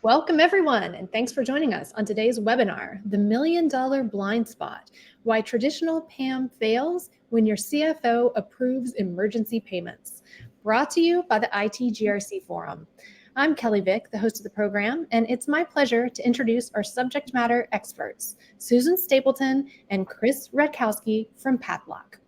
Welcome everyone, and thanks for joining us on today's webinar, The $1 Million Blind Spot, Why Traditional PAM Fails When Your CFO Approves Emergency Payments, brought to you by the IT/GRC Forum. I'm Kelly Vick, the host of the program, and it's my pleasure to introduce our subject matter experts, Susan Stapleton and Chris Redkowski from Pathlock.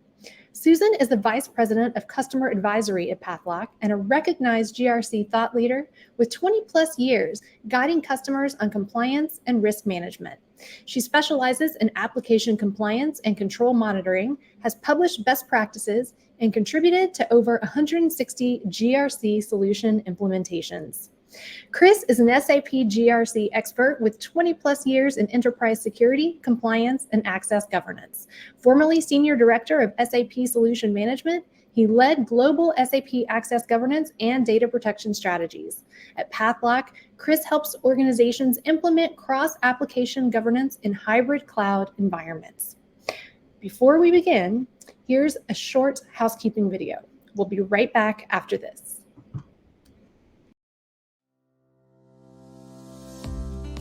Susan is the Vice President of Customer Advisory at Pathlock and a recognized GRC thought leader with 20 plus years guiding customers on compliance and risk management. She specializes in application compliance and control monitoring, has published best practices, and contributed to over 160 GRC solution implementations. Chris is an SAP GRC expert with 20 plus years in enterprise security, compliance, and access governance. Formerly Senior Director of SAP Solution Management, he led global SAP access governance and data protection strategies. At Pathlock, Chris helps organizations implement cross-application governance in hybrid cloud environments. Before we begin, here's a short housekeeping video. We'll be right back after this.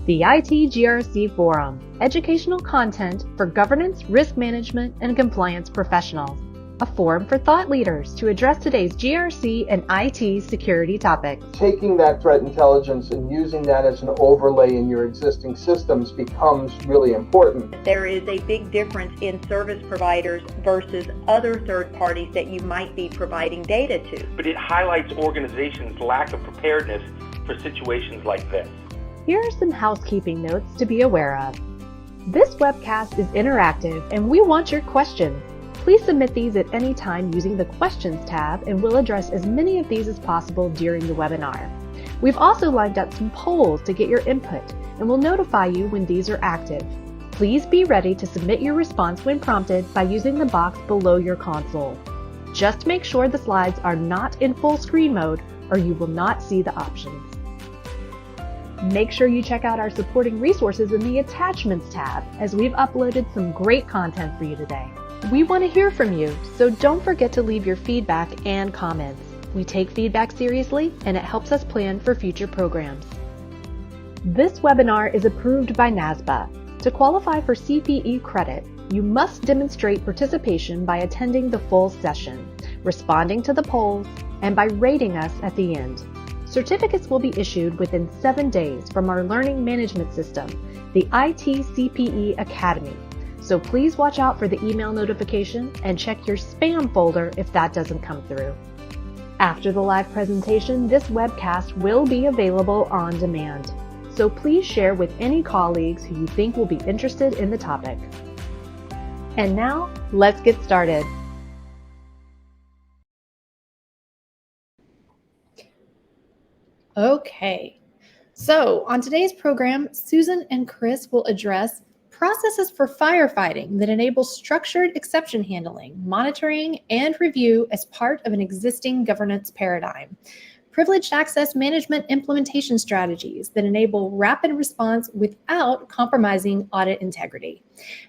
The IT/GRC Forum, educational content for governance, risk management, and compliance professionals. A forum for thought leaders to address today's GRC and IT security topics. Taking that threat intelligence and using that as an overlay in your existing systems becomes really important. There is a big difference in service providers versus other third parties that you might be providing data to. But it highlights organizations' lack of preparedness for situations like this. Here are some housekeeping notes to be aware of. This webcast is interactive and we want your questions. Please submit these at any time using the Questions tab and we'll address as many of these as possible during the webinar. We've also lined up some polls to get your input and we'll notify you when these are active. Please be ready to submit your response when prompted by using the box below your console. Just make sure the slides are not in full screen mode or you will not see the options. Make sure you check out our supporting resources in the Attachments tab, as we've uploaded some great content for you today. We want to hear from you, so don't forget to leave your feedback and comments. We take feedback seriously, and it helps us plan for future programs. This webinar is approved by NASBA. To qualify for CPE credit, you must demonstrate participation by attending the full session, responding to the polls, and by rating us at the end. Certificates will be issued within 7 days from our learning management system, the IT CPE Academy. So please watch out for the email notification and check your spam folder if that doesn't come through. After the live presentation, this webcast will be available on demand. So please share with any colleagues who you think will be interested in the topic. And now, let's get started. Okay, so on today's program, Susan and Chris will address processes for firefighting that enable structured exception handling, monitoring, and review as part of an existing governance paradigm, privileged access management implementation strategies that enable rapid response without compromising audit integrity,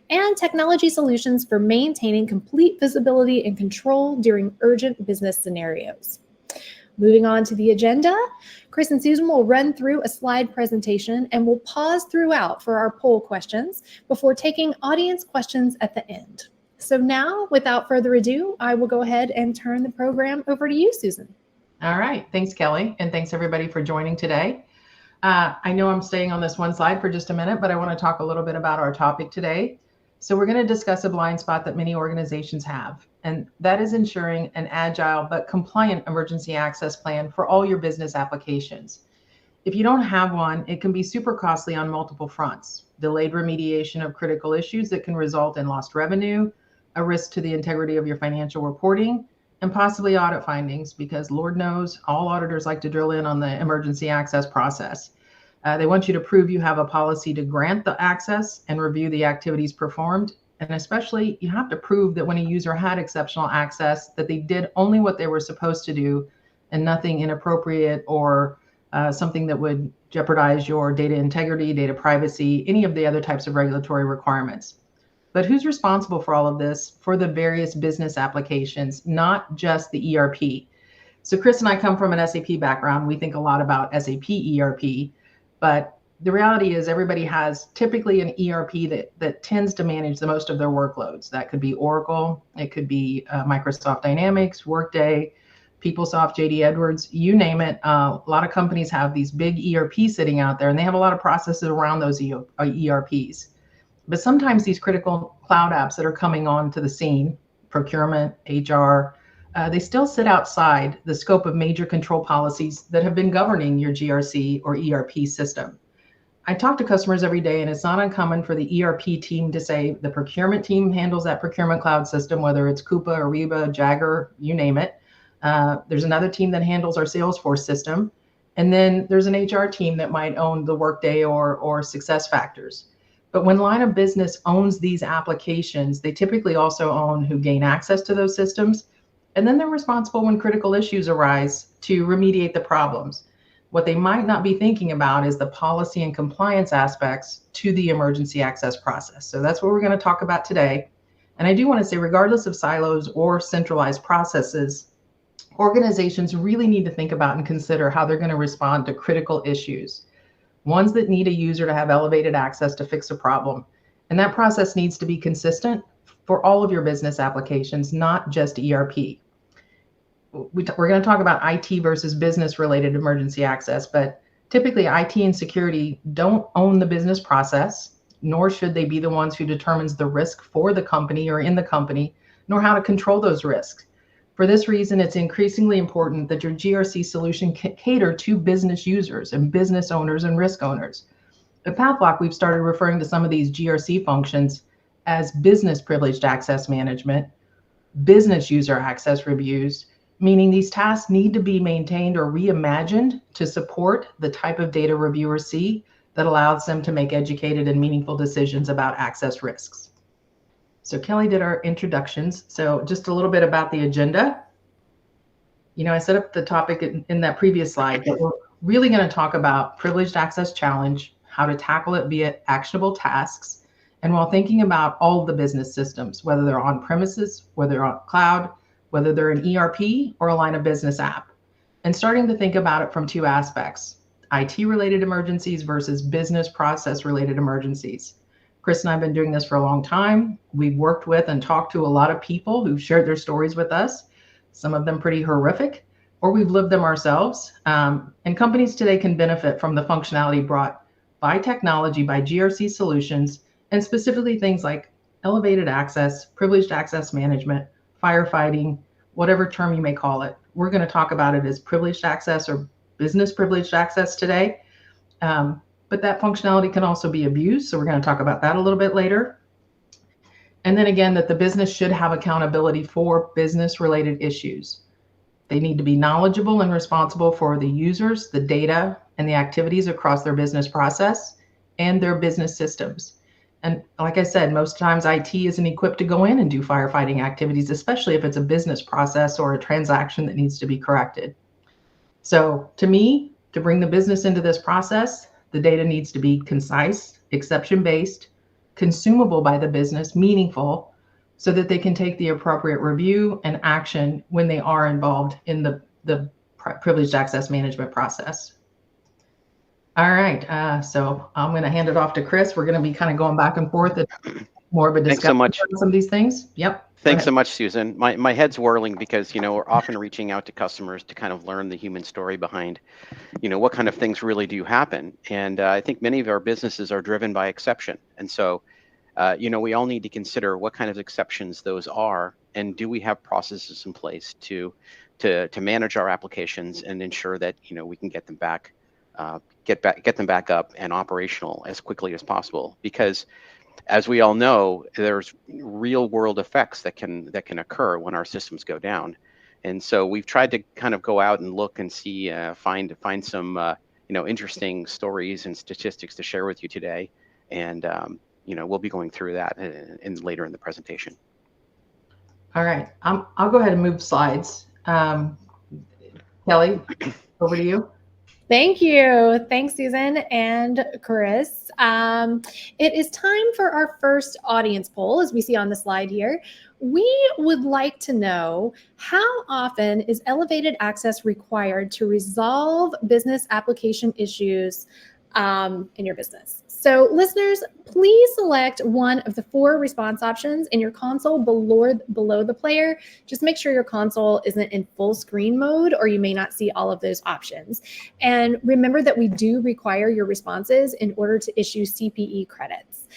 and technology solutions for maintaining complete visibility and control during urgent business scenarios. Moving on to the agenda, Chris and Susan will run through a slide presentation and we'll pause throughout for our poll questions before taking audience questions at the end. So now, without further ado, I will go ahead and turn the program over to you, Susan. All right. Thanks, Kelly. And thanks, everybody, for joining today. I know I'm staying on this one slide for just a minute, but I want to talk a little bit about our topic today. So we're going to discuss a blind spot that many organizations have, and that is ensuring an agile but compliant emergency access plan for all your business applications. If you don't have one, it can be super costly on multiple fronts. Delayed remediation of critical issues that can result in lost revenue, a risk to the integrity of your financial reporting, and possibly audit findings, because Lord knows all auditors like to drill in on the emergency access process. They want you to prove you have a policy to grant the access and review the activities performed. And especially, you have to prove that when a user had exceptional access, that they did only what they were supposed to do and nothing inappropriate or something that would jeopardize your data integrity, data privacy, any of the other types of regulatory requirements. But who's responsible for all of this for the various business applications, not just the ERP? So Chris and I come from an SAP background. We think a lot about SAP ERP. But the reality is everybody has typically an ERP that tends to manage the most of their workloads. That could be Oracle, it could be Microsoft Dynamics, Workday, PeopleSoft, JD Edwards, you name it. A lot of companies have these big ERP sitting out there, and they have a lot of processes around those ERPs. But sometimes these critical cloud apps that are coming onto the scene, procurement, HR, they still sit outside the scope of major control policies that have been governing your GRC or ERP system. I talk to customers every day, and it's not uncommon for the ERP team to say the procurement team handles that procurement cloud system, whether it's Coupa, Ariba, Jagger, you name it. There's another team that handles our Salesforce system. And then there's an HR team that might own the Workday or SuccessFactors. But when line of business owns these applications, they typically also own who gain access to those systems. And then they're responsible when critical issues arise to remediate the problems. What they might not be thinking about is the policy and compliance aspects to the emergency access process. So that's what we're going to talk about today. And I do want to say, regardless of silos or centralized processes, organizations really need to think about and consider how they're going to respond to critical issues, ones that need a user to have elevated access to fix a problem. And that process needs to be consistent for all of your business applications, not just ERP. We're going to talk about IT versus business related emergency access, but typically IT and security don't own the business process, nor should they be the ones who determines the risk for the company or in the company, nor how to control those risks. For this reason, it's increasingly important that your GRC solution cater to business users and business owners and risk owners. At Pathlock, we've started referring to some of these GRC functions as business privileged access management, business user access reviews, meaning these tasks need to be maintained or reimagined to support the type of data reviewers see that allows them to make educated and meaningful decisions about access risks. So Kelly did our introductions. So just a little bit about the agenda. You know, I set up the topic in that previous slide, but we're really going to talk about privileged access challenge, how to tackle it via actionable tasks, and while thinking about all of the business systems, whether they're on premises, whether they're on cloud, whether they're an ERP or a line of business app, and starting to think about it from two aspects, IT-related emergencies versus business process-related emergencies. Chris and I have been doing this for a long time. We've worked with and talked to a lot of people who've shared their stories with us, some of them pretty horrific, or we've lived them ourselves. And companies today can benefit from the functionality brought by technology, by GRC solutions, and specifically things like elevated access, privileged access management, firefighting, whatever term you may call it. We're going to talk about it as privileged access or business privileged access today. But that functionality can also be abused. So we're going to talk about that a little bit later. And then again, that the business should have accountability for business related issues. They need to be knowledgeable and responsible for the users, the data, and the activities across their business process and their business systems. And like I said, most times IT isn't equipped to go in and do firefighting activities, especially if it's a business process or a transaction that needs to be corrected. So to me, to bring the business into this process, the data needs to be concise, exception-based, consumable by the business, meaningful, so that they can take the appropriate review and action when they are involved in the privileged access management process. All right, so I'm going to hand it off to Chris. We're going to be kind of going back and forth at more of a discussion. Thanks so much. On some of these things. Yep. Thanks so much, Susan. My head's whirling because, you know, we're often reaching out to customers to kind of learn the human story behind, you know, what kind of things really do happen. And I think many of our businesses are driven by exception. And so, you know, we all need to consider what kind of exceptions those are, and do we have processes in place to manage our applications and ensure that, you know, we can get them back. Get them back up and operational as quickly as possible, because as we all know, there's real world effects that can occur when our systems go down. And so we've tried to kind of go out and look and see, find some you know, interesting stories and statistics to share with you today. And you know, we'll be going through that later in the presentation. All right, I'll go ahead and move slides. Kelly, over to you. Thank you. Thanks, Susan and Chris. It is time for our first audience poll, as we see on the slide here. We would like to know, how often is elevated access required to resolve business application issues in your business. So listeners, please select one of the 4 response options in your console below the player. Just make sure your console isn't in full screen mode, or you may not see all of those options. And remember that we do require your responses in order to issue CPE credits.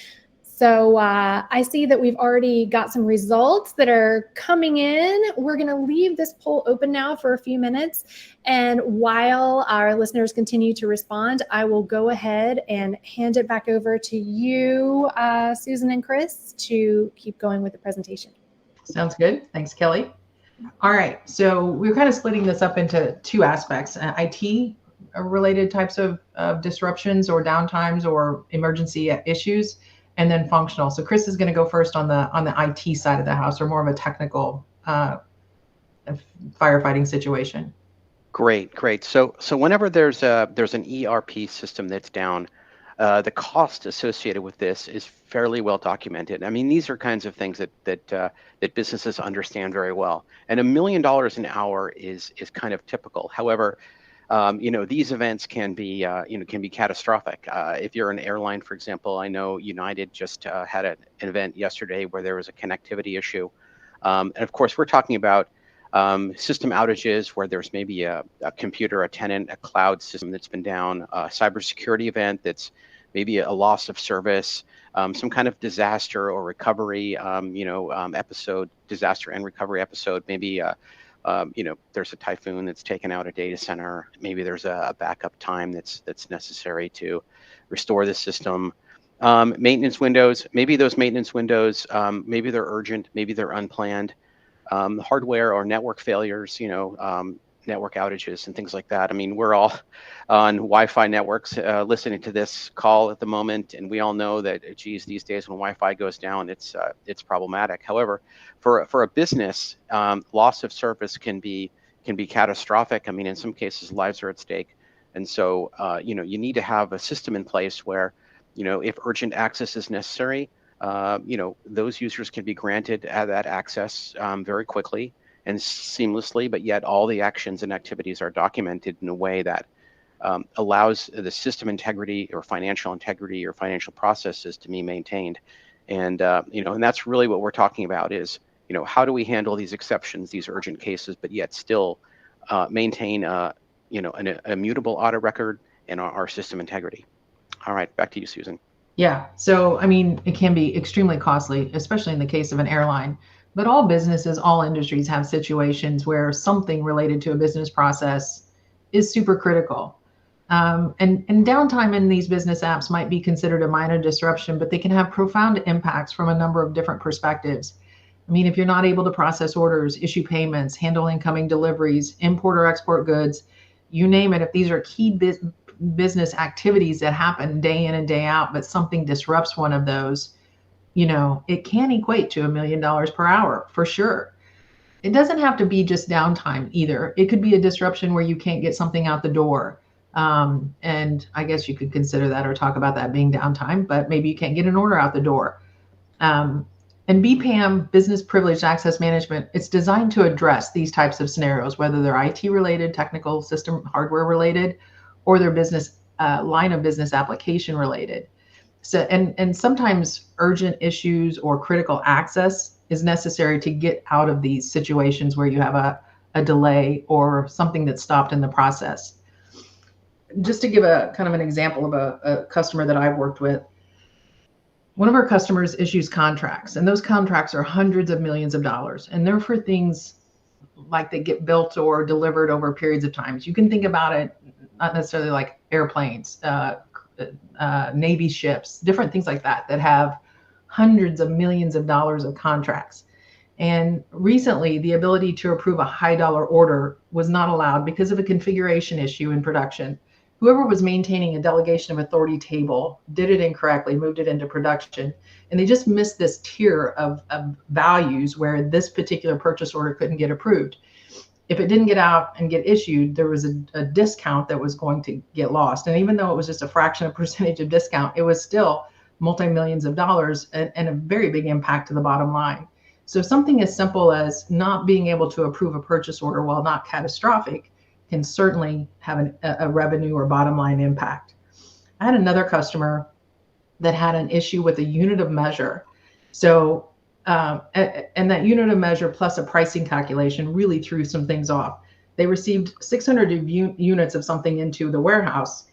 So I see that we've already got some results that are coming in. We're going to leave this poll open now for a few minutes. And while our listeners continue to respond, I will go ahead and hand it back over to you, Susan and Chris, to keep going with the presentation. Sounds good. Thanks, Kelly. All right. So we're kind of splitting this up into 2 aspects, IT related types of disruptions or downtimes or emergency issues, and then functional. So Chris is going to go first on the IT side of the house, or more of a technical firefighting situation. Great. So whenever there's an ERP system that's down, the cost associated with this is fairly well documented. I mean, these are kinds of things that businesses understand very well. And $1 million an hour is kind of typical. However, these events can be catastrophic. If you're an airline, for example, I know United just had an event yesterday where there was a connectivity issue. And of course, we're talking about system outages where there's maybe a computer, a tenant, a cloud system that's been down, a cybersecurity event that's maybe a loss of service, some kind of disaster or recovery, episode, disaster and recovery episode, maybe there's a typhoon that's taken out a data center. Maybe there's a backup time that's necessary to restore the system. Maintenance windows, maybe those maintenance windows, maybe they're urgent, maybe they're unplanned. Hardware or network failures, network outages and things like that. I mean, we're all on Wi-Fi networks listening to this call at the moment, and we all know that, geez, these days when Wi-Fi goes down, it's problematic. However, for a business, loss of service can be catastrophic. I mean, in some cases, lives are at stake, and so you need to have a system in place where, if urgent access is necessary, those users can be granted that access very quickly and seamlessly, but yet all the actions and activities are documented in a way that allows the system integrity or financial processes to be maintained. And, and that's really what we're talking about is, how do we handle these exceptions, these urgent cases, but yet still maintain, an immutable audit record and our system integrity. All right, back to you, Susan. Yeah. So, I mean, it can be extremely costly, especially in the case of an airline. But all businesses, all industries have situations where something related to a business process is super critical. And downtime in these business apps might be considered a minor disruption, but they can have profound impacts from a number of different perspectives. I mean, if you're not able to process orders, issue payments, handle incoming deliveries, import or export goods, you name it, if these are key business activities that happen day in and day out, but something disrupts one of those, it can equate to $1 million per hour for sure. It doesn't have to be just downtime either. It could be a disruption where you can't get something out the door. And I guess you could consider that or talk about that being downtime, but maybe you can't get an order out the door. And BPAM, Business Privileged Access Management, it's designed to address these types of scenarios, whether they're IT related, technical system hardware related, or their business line of business application related. So, and sometimes urgent issues or critical access is necessary to get out of these situations where you have a delay or something that's stopped in the process. Just to give a kind of an example of a customer that I've worked with, one of our customers issues contracts, and those contracts are hundreds of millions of dollars, and they're for things like they get built or delivered over periods of times. You can think about it not necessarily like airplanes, Navy ships, different things like that have hundreds of millions of dollars of contracts. And recently, the ability to approve a high dollar order was not allowed because of a configuration issue in production. Whoever was maintaining a delegation of authority table did it incorrectly, moved it into production, and they just missed this tier of values where this particular purchase order couldn't get approved. If it didn't get out and get issued, there was a discount that was going to get lost. And even though it was just a fraction of percentage of discount, it was still multi-millions of dollars and a very big impact to the bottom line. So something as simple as not being able to approve a purchase order, while not catastrophic, can certainly have a revenue or bottom line impact. I had another customer that had an issue with a unit of measure. So, and that unit of measure plus a pricing calculation really threw some things off. They received 600 units of something into the warehouse,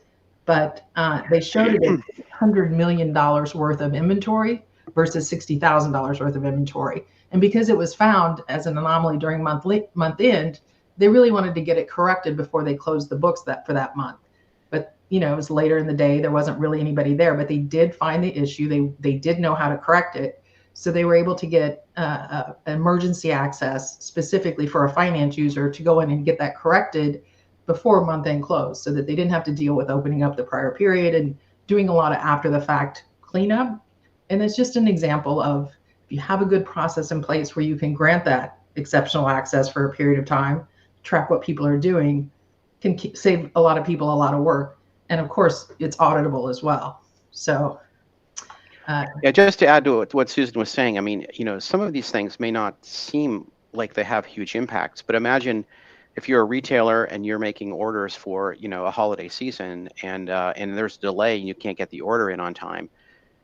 but they showed it at $100 million worth of inventory versus $60,000 worth of inventory. And because it was found as an anomaly during month end, they really wanted to get it corrected before they closed the books for that month. But it was later in the day. There wasn't really anybody there, but they did find the issue. They did know how to correct it. So they were able to get emergency access specifically for a finance user to go in and get that corrected before month end close, so that they didn't have to deal with opening up the prior period and doing a lot of after the fact cleanup. And it's just an example of, if you have a good process in place where you can grant that exceptional access for a period of time, track what people are doing, can save a lot of people a lot of work. And of course, it's auditable as well. So yeah, just to add to what Susan was saying, I mean, some of these things may not seem like they have huge impacts, but imagine if you're a retailer and you're making orders for, a holiday season, and there's a delay and you can't get the order in on time.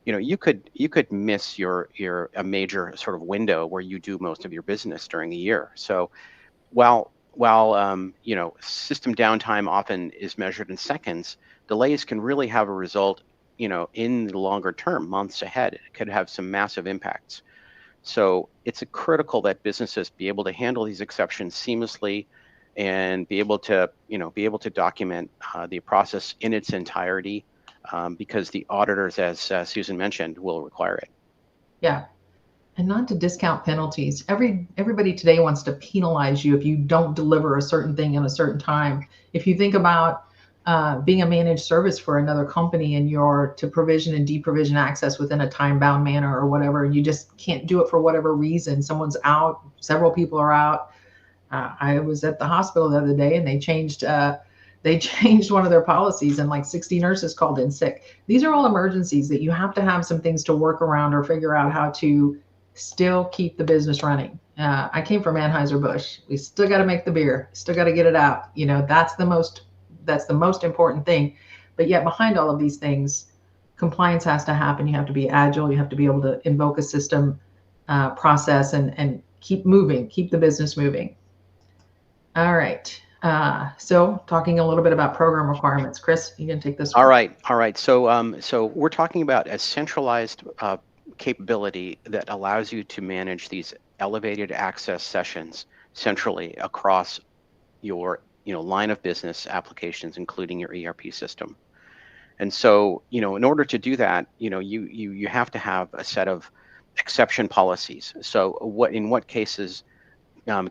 You could miss a major sort of window where you do most of your business during the year. So while system downtime often is measured in seconds, delays can really have a result, in the longer term, months ahead. It could have some massive impacts. So it's critical that businesses be able to handle these exceptions seamlessly and be able to document the process in its entirety, because the auditors, as Susan mentioned, will require it. Yeah. And not to discount penalties. Everybody today wants to penalize you if you don't deliver a certain thing in a certain time. If you think about being a managed service for another company and you're to provision and deprovision access within a time-bound manner or whatever, and you just can't do it for whatever reason, someone's out, several people are out. I was at the hospital the other day and they changed one of their policies, and like 60 nurses called in sick. These are all emergencies that you have to have some things to work around or figure out how to still keep the business running. I came from Anheuser-Busch. We still got to make the beer, still got to get it out. That's the most important thing. But yet behind all of these things, compliance has to happen. You have to be agile. You have to be able to invoke a system process and keep moving, keep the business moving. All right. So talking a little bit about program requirements. Chris, you can take this one. All right. So we're talking about a centralized capability that allows you to manage these elevated access sessions centrally across your line of business applications, including your ERP system. And so, in order to do that, you have to have a set of exception policies. So in what cases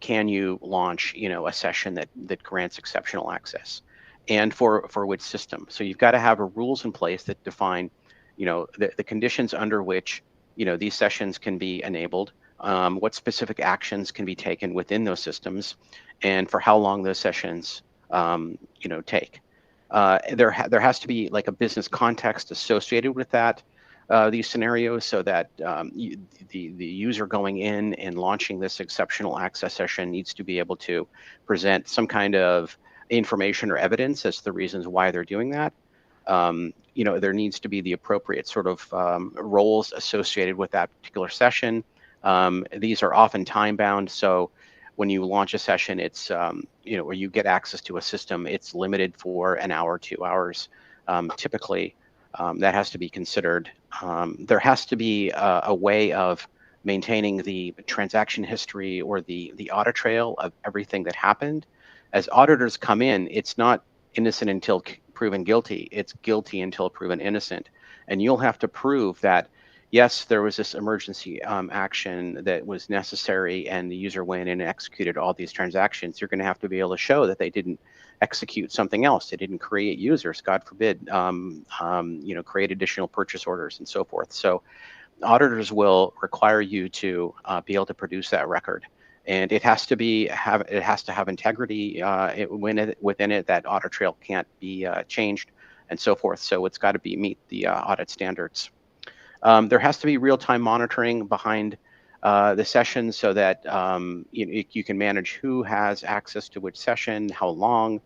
can you launch, a session that grants exceptional access, and for which system? So you've got to have rules in place that define, the conditions under which, these sessions can be enabled, what specific actions can be taken within those systems, and for how long those sessions, take. There has to be like a business context associated with that. These scenarios, so that the user going in and launching this exceptional access session needs to be able to present some kind of information or evidence as to the reasons why they're doing that. There needs to be the appropriate sort of roles associated with that particular session. These are often time bound, so when you launch a session, it's or you get access to a system, it's limited for an hour, 2 hours, typically. That has to be considered. There has to be a way of maintaining the transaction history or the audit trail of everything that happened. As auditors come in, it's not innocent until proven guilty. It's guilty until proven innocent. And you'll have to prove that, yes, there was this emergency action that was necessary and the user went in and executed all these transactions. You're going to have to be able to show that they didn't execute something else. They didn't create users, God forbid, create additional purchase orders and so forth. So auditors will require you to be able to produce that record. And it has to have integrity within it. That audit trail can't be changed and so forth. So it's got to meet the audit standards. There has to be real-time monitoring behind the session, so that you can manage who has access to which session, how long.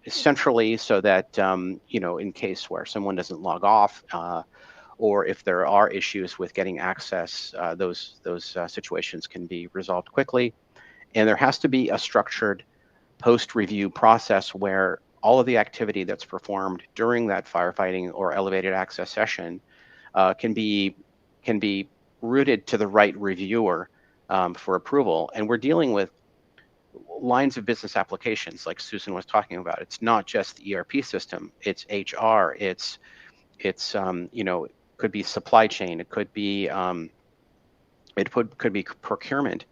centrally so that, in case where someone doesn't log off, or if there are issues with getting access, those situations can be resolved quickly. And there has to be a structured post-review process where all of the activity that's performed during that firefighting or elevated access session can be routed to the right reviewer for approval. And we're dealing with lines of business applications like Susan was talking about. It's not just the ERP system, it's HR, it's could be supply chain, it could be could be procurement.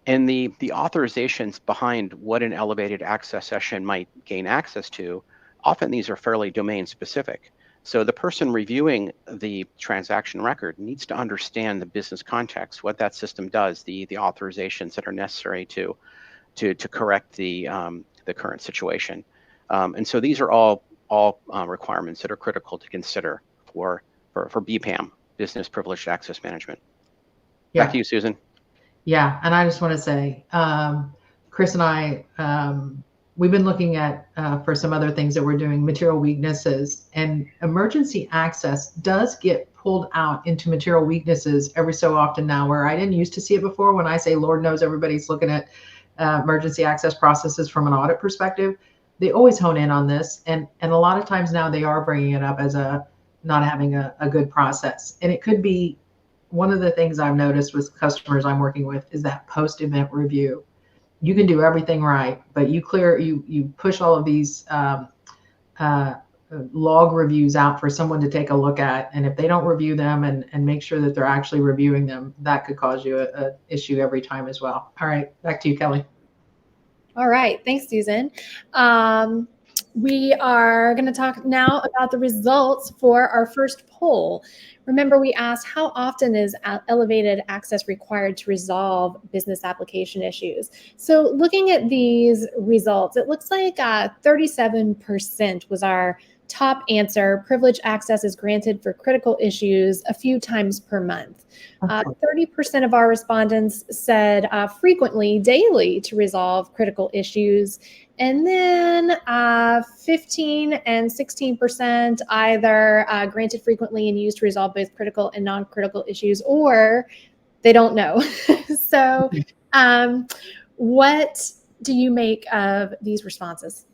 And the authorizations behind what an elevated access session might gain access to, often these are fairly domain specific. So the person reviewing the transaction record needs to understand the business context, what that system does, the authorizations that are necessary to correct the current situation. And so these are all requirements that are critical to consider for BPAM, Business Privileged Access Management. Yeah. Back to you, Susan. Yeah, and I just want to say, Chris and I, we've been looking at, for some other things that we're doing, material weaknesses, and emergency access does get pulled out into material weaknesses every so often now, where I didn't used to see it before. When I say Lord knows everybody's looking at emergency access processes from an audit perspective, they always hone in on this. And a lot of times now they are bringing it up as not having a good process. And it could be one of the things I've noticed with customers I'm working with is that post-event review. You can do everything right, but you push all of these log reviews out for someone to take a look at. And if they don't review them and make sure that they're actually reviewing them, that could cause you an issue every time as well. All right, back to you, Kelly. All right, thanks, Susan. We are going to talk now about the results for our first poll. Remember, we asked how often is elevated access required to resolve business application issues. So looking at these results, it looks like 37% was our top answer. Privileged access is granted for critical issues a few times per month. 30% of our respondents said frequently, daily, to resolve critical issues. And then 15 and 16% either granted frequently and used to resolve both critical and non-critical issues, or they don't know. So what do you make of these responses?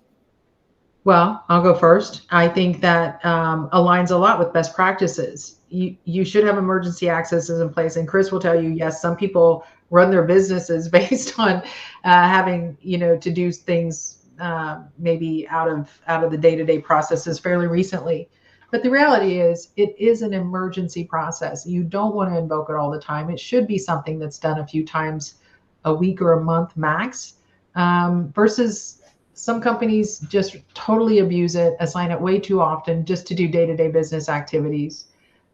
Well, I'll go first. I think that aligns a lot with best practices. You should have emergency accesses in place. And Chris will tell you, yes, some people run their businesses based on having, to do things maybe out of the day-to-day processes fairly recently. But the reality is it is an emergency process. You don't want to invoke it all the time. It should be something that's done a few times a week or a month max, versus some companies just totally abuse it, assign it way too often just to do day-to-day business activities.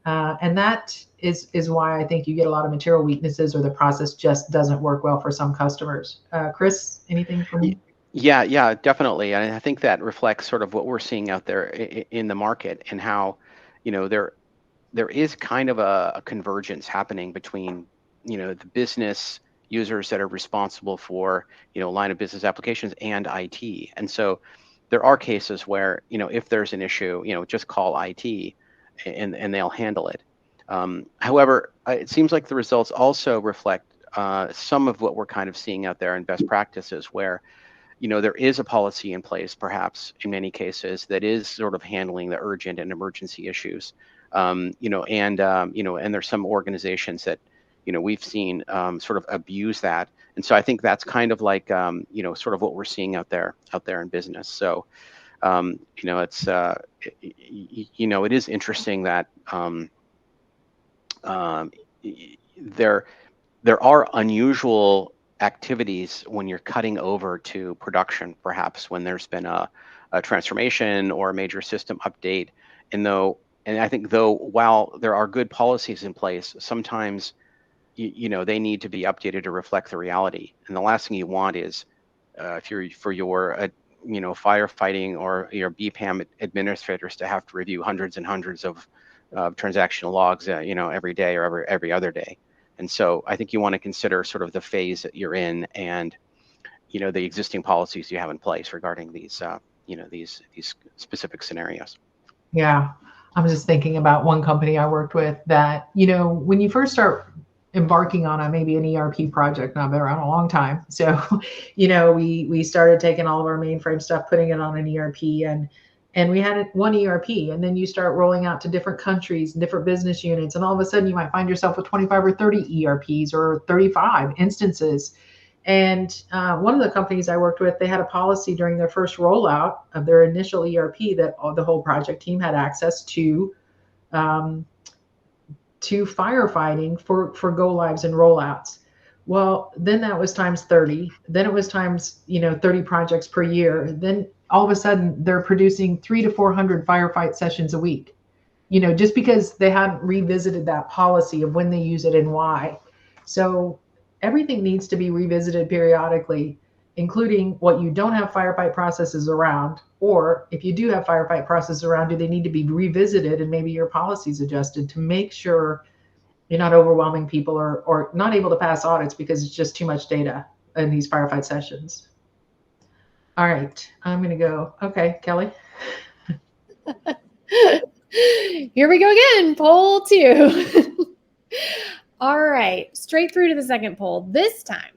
And that is why I think you get a lot of material weaknesses, or the process just doesn't work well for some customers. Chris, anything from you? Yeah, definitely. And I think that reflects sort of what we're seeing out there in the market, and how, there is kind of a convergence happening between, the business users that are responsible for, line of business applications and IT. And so there are cases where, if there's an issue, just call IT and they'll handle it. However, it seems like the results also reflect some of what we're kind of seeing out there in best practices, where, there is a policy in place, perhaps in many cases, that is sort of handling the urgent and emergency issues. And there's some organizations that, we've seen sort of abuse that. And so I think that's kind of like, sort of what we're seeing out there in business. So, it's, it is interesting that there are unusual activities when you're cutting over to production, perhaps when there's been a transformation or a major system update. And I think while there are good policies in place, sometimes they need to be updated to reflect the reality. And the last thing you want is if you're for your firefighting or your BPAM administrators to have to review hundreds and hundreds of transactional logs every day or every other day. And so I think you want to consider sort of the phase that you're in, and the existing policies you have in place regarding these these specific scenarios. Yeah, I'm just thinking about one company I worked with that, when you first start embarking on maybe an ERP project, now I've been around a long time. So, we started taking all of our mainframe stuff, putting it on an ERP, and we had one ERP, and then you start rolling out to different countries and different business units. And all of a sudden you might find yourself with 25 or 30 ERPs or 35 instances. And one of the companies I worked with, they had a policy during their first rollout of their initial ERP that the whole project team had access to firefighting for go lives and rollouts. Well, then that was times 30. Then it was times 30 projects per year. Then all of a sudden they're producing 300 to 400 firefight sessions a week. Just because they hadn't revisited that policy of when they use it and why. So everything needs to be revisited periodically, including what you don't have firefight processes around, or if you do have firefight processes around, do they need to be revisited and maybe your policies adjusted to make sure you're not overwhelming people or not able to pass audits because it's just too much data in these firefight sessions. All right, I'm going to go. Okay, Kelly. Here we go again, poll 2. All right, straight through to the second poll. This time,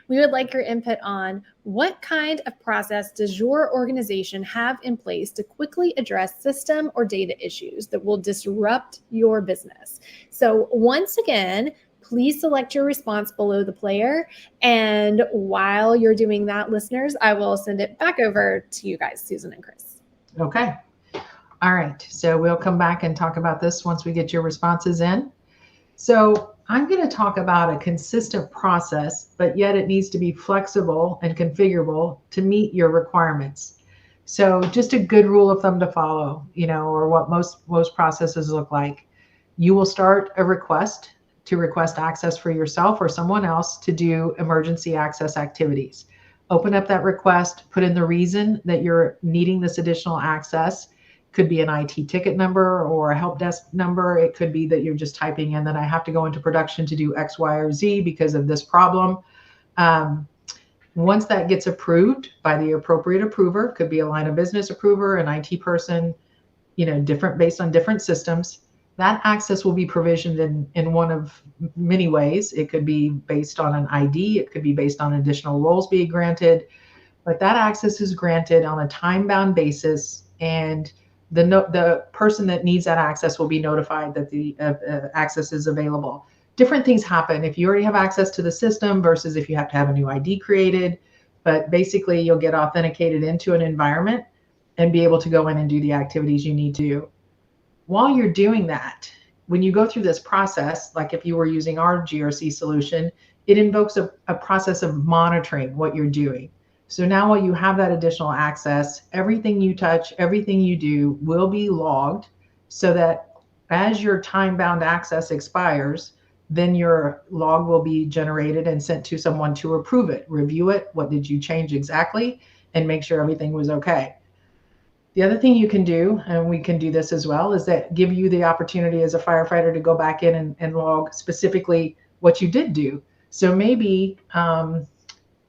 we would like your input on what kind of process does your organization have in place to quickly address system or data issues that will disrupt your business. So once again, please select your response below the player. And while you're doing that, listeners, I will send it back over to you guys, Susan and Chris. Okay. All right. So we'll come back and talk about this once we get your responses in. So I'm going to talk about a consistent process, but yet it needs to be flexible and configurable to meet your requirements. So just a good rule of thumb to follow, or what most processes look like. You will start a request to request access for yourself or someone else to do emergency access activities. Open up that request, put in the reason that you're needing this additional access. Could be an IT ticket number or a help desk number. It could be that you're just typing in that I have to go into production to do X, Y, or Z because of this problem. Once that gets approved by the appropriate approver, could be a line of business approver, an IT person, different based on different systems, that access will be provisioned in one of many ways. It could be based on an ID. It could be based on additional roles being granted, but that access is granted on a time-bound basis, and the person that needs that access will be notified that the access is available. Different things happen if you already have access to the system versus if you have to have a new ID created. But basically, you'll get authenticated into an environment and be able to go in and do the activities you need to do. While you're doing that, when you go through this process, like if you were using our GRC solution, it invokes a process of monitoring what you're doing. So now while you have that additional access, everything you touch, everything you do will be logged so that as your time-bound access expires, then your log will be generated and sent to someone to approve it, review it, what did you change exactly, and make sure everything was okay. The other thing you can do, and we can do this as well, is that give you the opportunity as a firefighter to go back in and log specifically what you did do. So maybe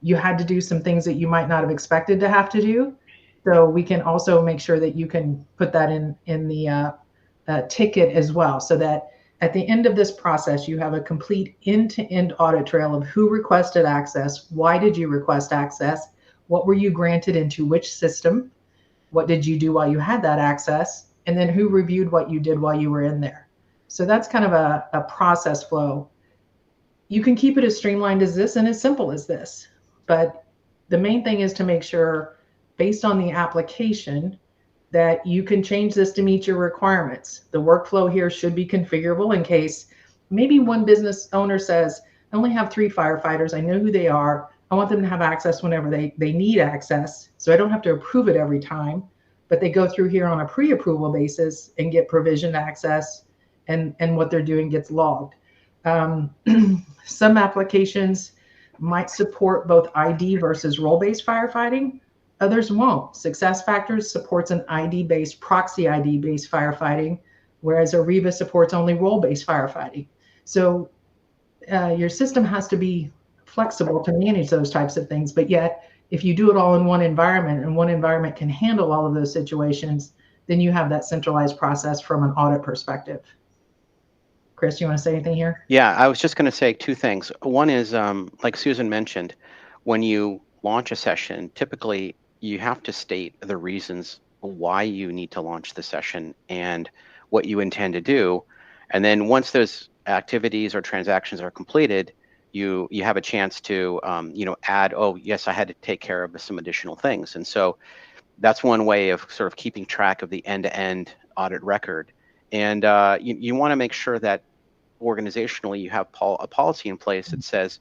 you had to do some things that you might not have expected to have to do. So we can also make sure that you can put that in the ticket as well, so that at the end of this process, you have a complete end-to-end audit trail of who requested access, why did you request access, what were you granted into which system, what did you do while you had that access, and then who reviewed what you did while you were in there. So that's kind of a process flow. You can keep it as streamlined as this and as simple as this. But the main thing is to make sure, based on the application, that you can change this to meet your requirements. The workflow here should be configurable in case maybe one business owner says, I only have 3 firefighters. I know who they are. I want them to have access whenever they need access. So I don't have to approve it every time, but they go through here on a pre-approval basis and get provisioned access, and what they're doing gets logged. Some applications might support both ID versus role-based firefighting. Others won't. SuccessFactors supports an ID-based, proxy ID-based firefighting, whereas Ariba supports only role-based firefighting. So your system has to be flexible to manage those types of things, but yet if you do it all in one environment and one environment can handle all of those situations, then you have that centralized process from an audit perspective. Chris, you want to say anything here? Yeah, I was just going to say two things. One is, like Susan mentioned, when you launch a session, typically you have to state the reasons why you need to launch the session and what you intend to do. And then once those activities or transactions are completed, you have a chance to add, oh yes, I had to take care of some additional things. And so that's one way of sort of keeping track of the end-to-end audit record. And you want to make sure that organizationally you have a policy in place that says,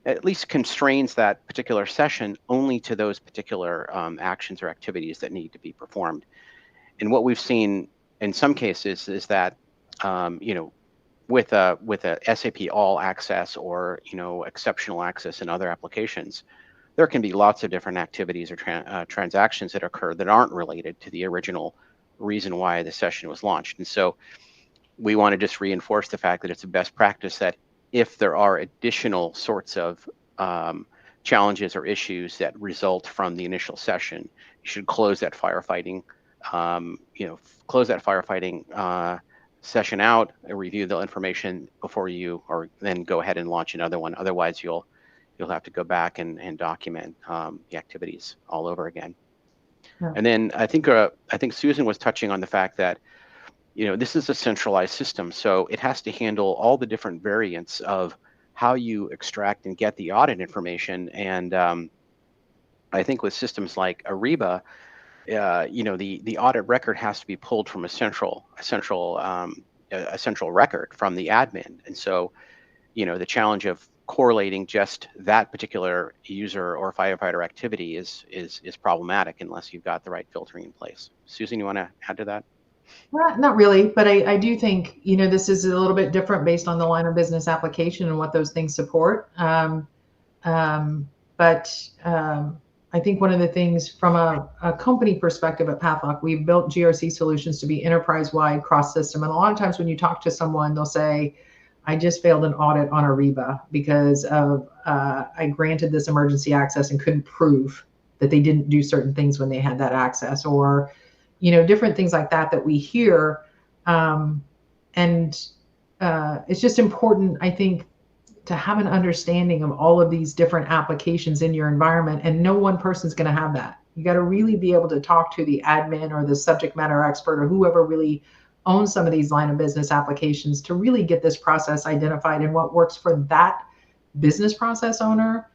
at least constrains that particular session only to those particular actions or activities that need to be performed. And what we've seen in some cases is that with a SAP All Access or exceptional access in other applications, there can be lots of different activities or transactions that occur that aren't related to the original reason why the session was launched. And so we want to just reinforce the fact that it's a best practice that if there are additional sorts of challenges or issues that result from the initial session, you should close that firefighting session out, review the information before you, or then go ahead and launch another one. Otherwise, you'll have to go back and document the activities all over again. Yeah. And then I think Susan was touching on the fact that this is a centralized system, so it has to handle all the different variants of how you extract and get the audit information. And I think with systems like Ariba, the audit record has to be pulled from a central record from the admin. And so, the challenge of correlating just that particular user or firefighter activity is problematic unless you've got the right filtering in place. Susan, you want to add to that? Well, not really, but I do think, this is a little bit different based on the line of business application and what those things support. I think one of the things from a company perspective at Pathlock, we've built GRC solutions to be enterprise-wide, cross-system. And a lot of times when you talk to someone, they'll say, I just failed an audit on Ariba because of I granted this emergency access and couldn't prove that they didn't do certain things when they had that access, or different things like that we hear. It's just important, I think, to have an understanding of all of these different applications in your environment, and no one person's going to have that. You got to really be able to talk to the admin or the subject matter expert or whoever really owns some of these line of business applications to really get this process identified and what works for that business process owner,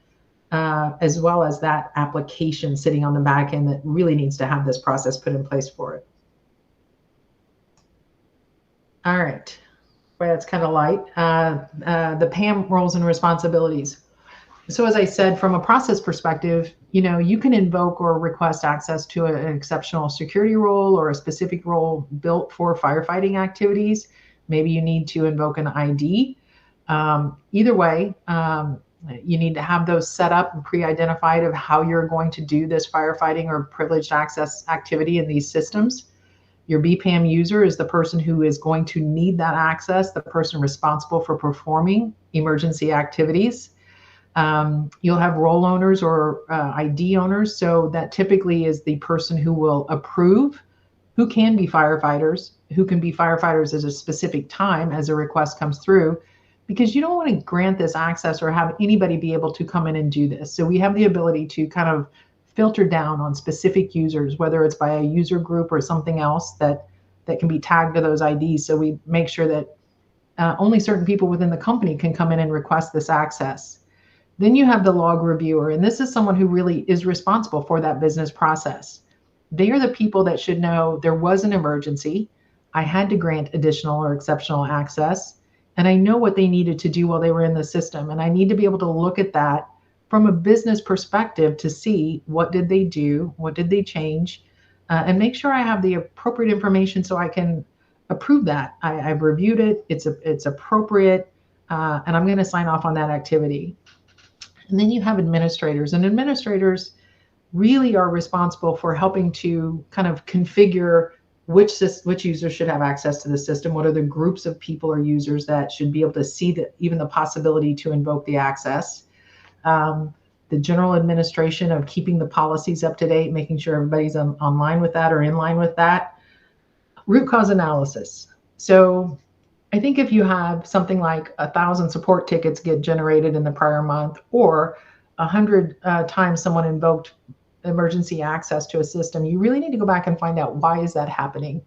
as well as that application sitting on the back end that really needs to have this process put in place for it. All right. Well, that's kind of light. The PAM roles and responsibilities. So as I said, from a process perspective, you can invoke or request access to an exceptional security role or a specific role built for firefighting activities. Maybe you need to invoke an ID. Either way, you need to have those set up and pre-identified of how you're going to do this firefighting or privileged access activity in these systems. Your BPAM user is the person who is going to need that access, the person responsible for performing emergency activities. You'll have role owners or ID owners. So that typically is the person who will approve who can be firefighters, who can be firefighters at a specific time as a request comes through, because you don't want to grant this access or have anybody be able to come in and do this. So we have the ability to kind of filter down on specific users, whether it's by a user group or something else that can be tagged to those IDs. So we make sure that only certain people within the company can come in and request this access. Then you have the log reviewer, and this is someone who really is responsible for that business process. They are the people that should know there was an emergency, I had to grant additional or exceptional access, and I know what they needed to do while they were in the system. And I need to be able to look at that from a business perspective to see what did they do, what did they change, and make sure I have the appropriate information so I can approve that. I've reviewed it, it's appropriate, and I'm going to sign off on that activity. And then you have administrators, and administrators really are responsible for helping to kind of configure which users should have access to the system, what are the groups of people or users that should be able to see even the possibility to invoke the access. the general administration of keeping the policies up to date, making sure everybody's online with that or in line with that. Root cause analysis. So I think if you have something like 1,000 support tickets get generated in the prior month, or 100 times someone invoked emergency access to a system, you really need to go back and find out, why is that happening?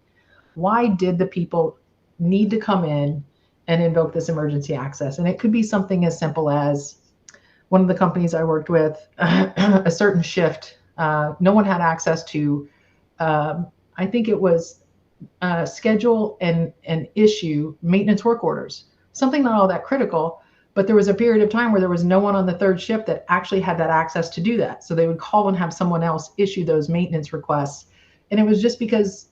Why did the people need to come in and invoke this emergency access? And it could be something as simple as, one of the companies I worked with, a certain shift, no one had access to, I think it was schedule and issue maintenance work orders. Something not all that critical, but there was a period of time where there was no one on the third shift that actually had that access to do that. So they would call and have someone else issue those maintenance requests. And it was just because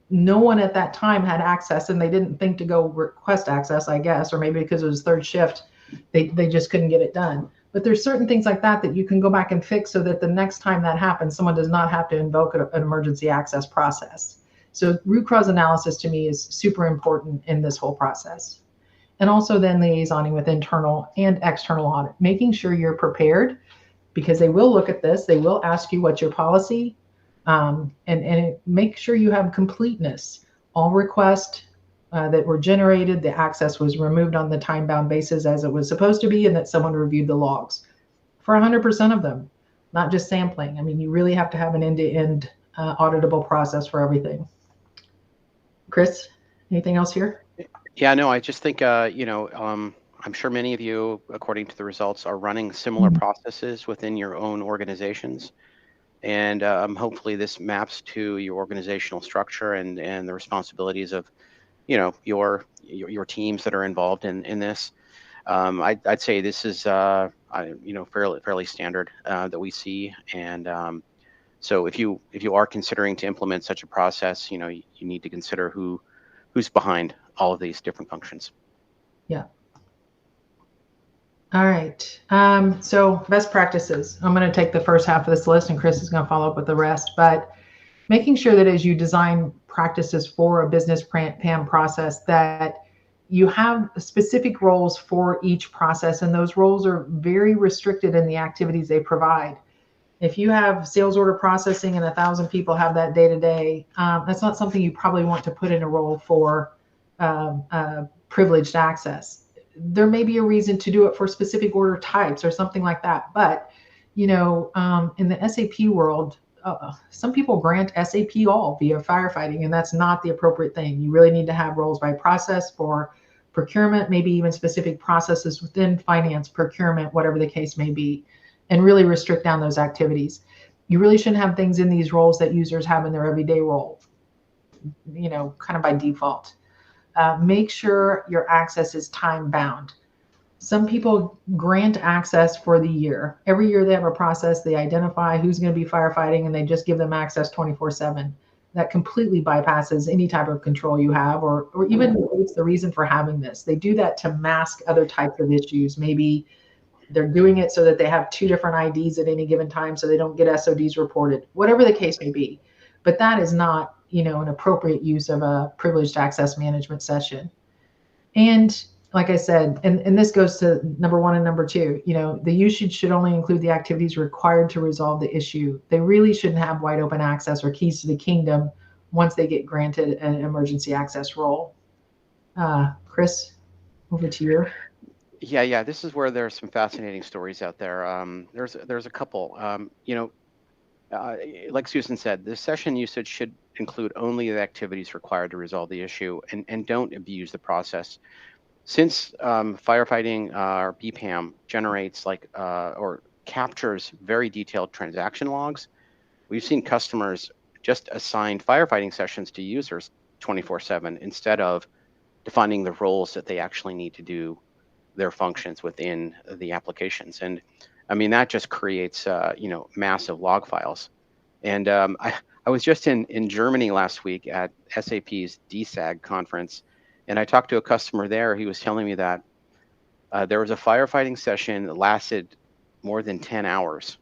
no one at that time had access, and they didn't think to go request access, I guess, or maybe because it was third shift, they just couldn't get it done. But there's certain things like that that you can go back and fix, so that the next time that happens, someone does not have to invoke an emergency access process. So root cause analysis to me is super important in this whole process. And also then liaisoning with internal and external audit, making sure you're prepared, because they will look at this, they will ask you what's your policy, and make sure you have completeness. All requests that were generated, the access was removed on the time-bound basis as it was supposed to be, and that someone reviewed the logs for 100% of them, not just sampling. I mean, you really have to have an end-to-end auditable process for everything. Chris, anything else here? Yeah, no, I just think, I'm sure many of you, according to the results, are running similar processes within your own organizations. And hopefully this maps to your organizational structure and the responsibilities of, your teams that are involved in this. I'd say this is, fairly standard that we see. And so if you are considering to implement such a process, you need to consider who's behind all of these different functions. Yeah. All right. So best practices. I'm going to take the first half of this list, and Chris is going to follow up with the rest. But making sure that as you design practices for a business PAM process, that you have specific roles for each process, and those roles are very restricted in the activities they provide. If you have sales order processing and 1,000 people have that day to day, that's not something you probably want to put in a role for privileged access. There may be a reason to do it for specific order types or something like that. But, in the SAP world, some people grant SAP all via firefighting, and that's not the appropriate thing. You really need to have roles by process for procurement, maybe even specific processes within finance, procurement, whatever the case may be, and really restrict down those activities. You really shouldn't have things in these roles that users have in their everyday role, kind of by default. Make sure your access is time bound. Some people grant access for the year. Every year they have a process, they identify who's going to be firefighting, and they just give them access 24/7. That completely bypasses any type of control you have, or even it's the reason for having this. They do that to mask other types of issues. Maybe they're doing it so that they have 2 different IDs at any given time, so they don't get SODs reported, whatever the case may be. But that is not, an appropriate use of a privileged access management session. And like I said, and this goes to number 1 and number 2, the usage should only include the activities required to resolve the issue. They really shouldn't have wide open access or keys to the kingdom once they get granted an emergency access role. Chris, over to you. Yeah. This is where there's some fascinating stories out there. There's a couple. Like Susan said, the session usage should include only the activities required to resolve the issue, and don't abuse the process. Since firefighting or BPAM generates or captures very detailed transaction logs, we've seen customers just assign firefighting sessions to users 24/7 instead of defining the roles that they actually need to do their functions within the applications. And I mean, that just creates, massive log files. And I was just in Germany last week at SAP's DSAG conference, and I talked to a customer there. He was telling me that there was a firefighting session that lasted more than 10 hours.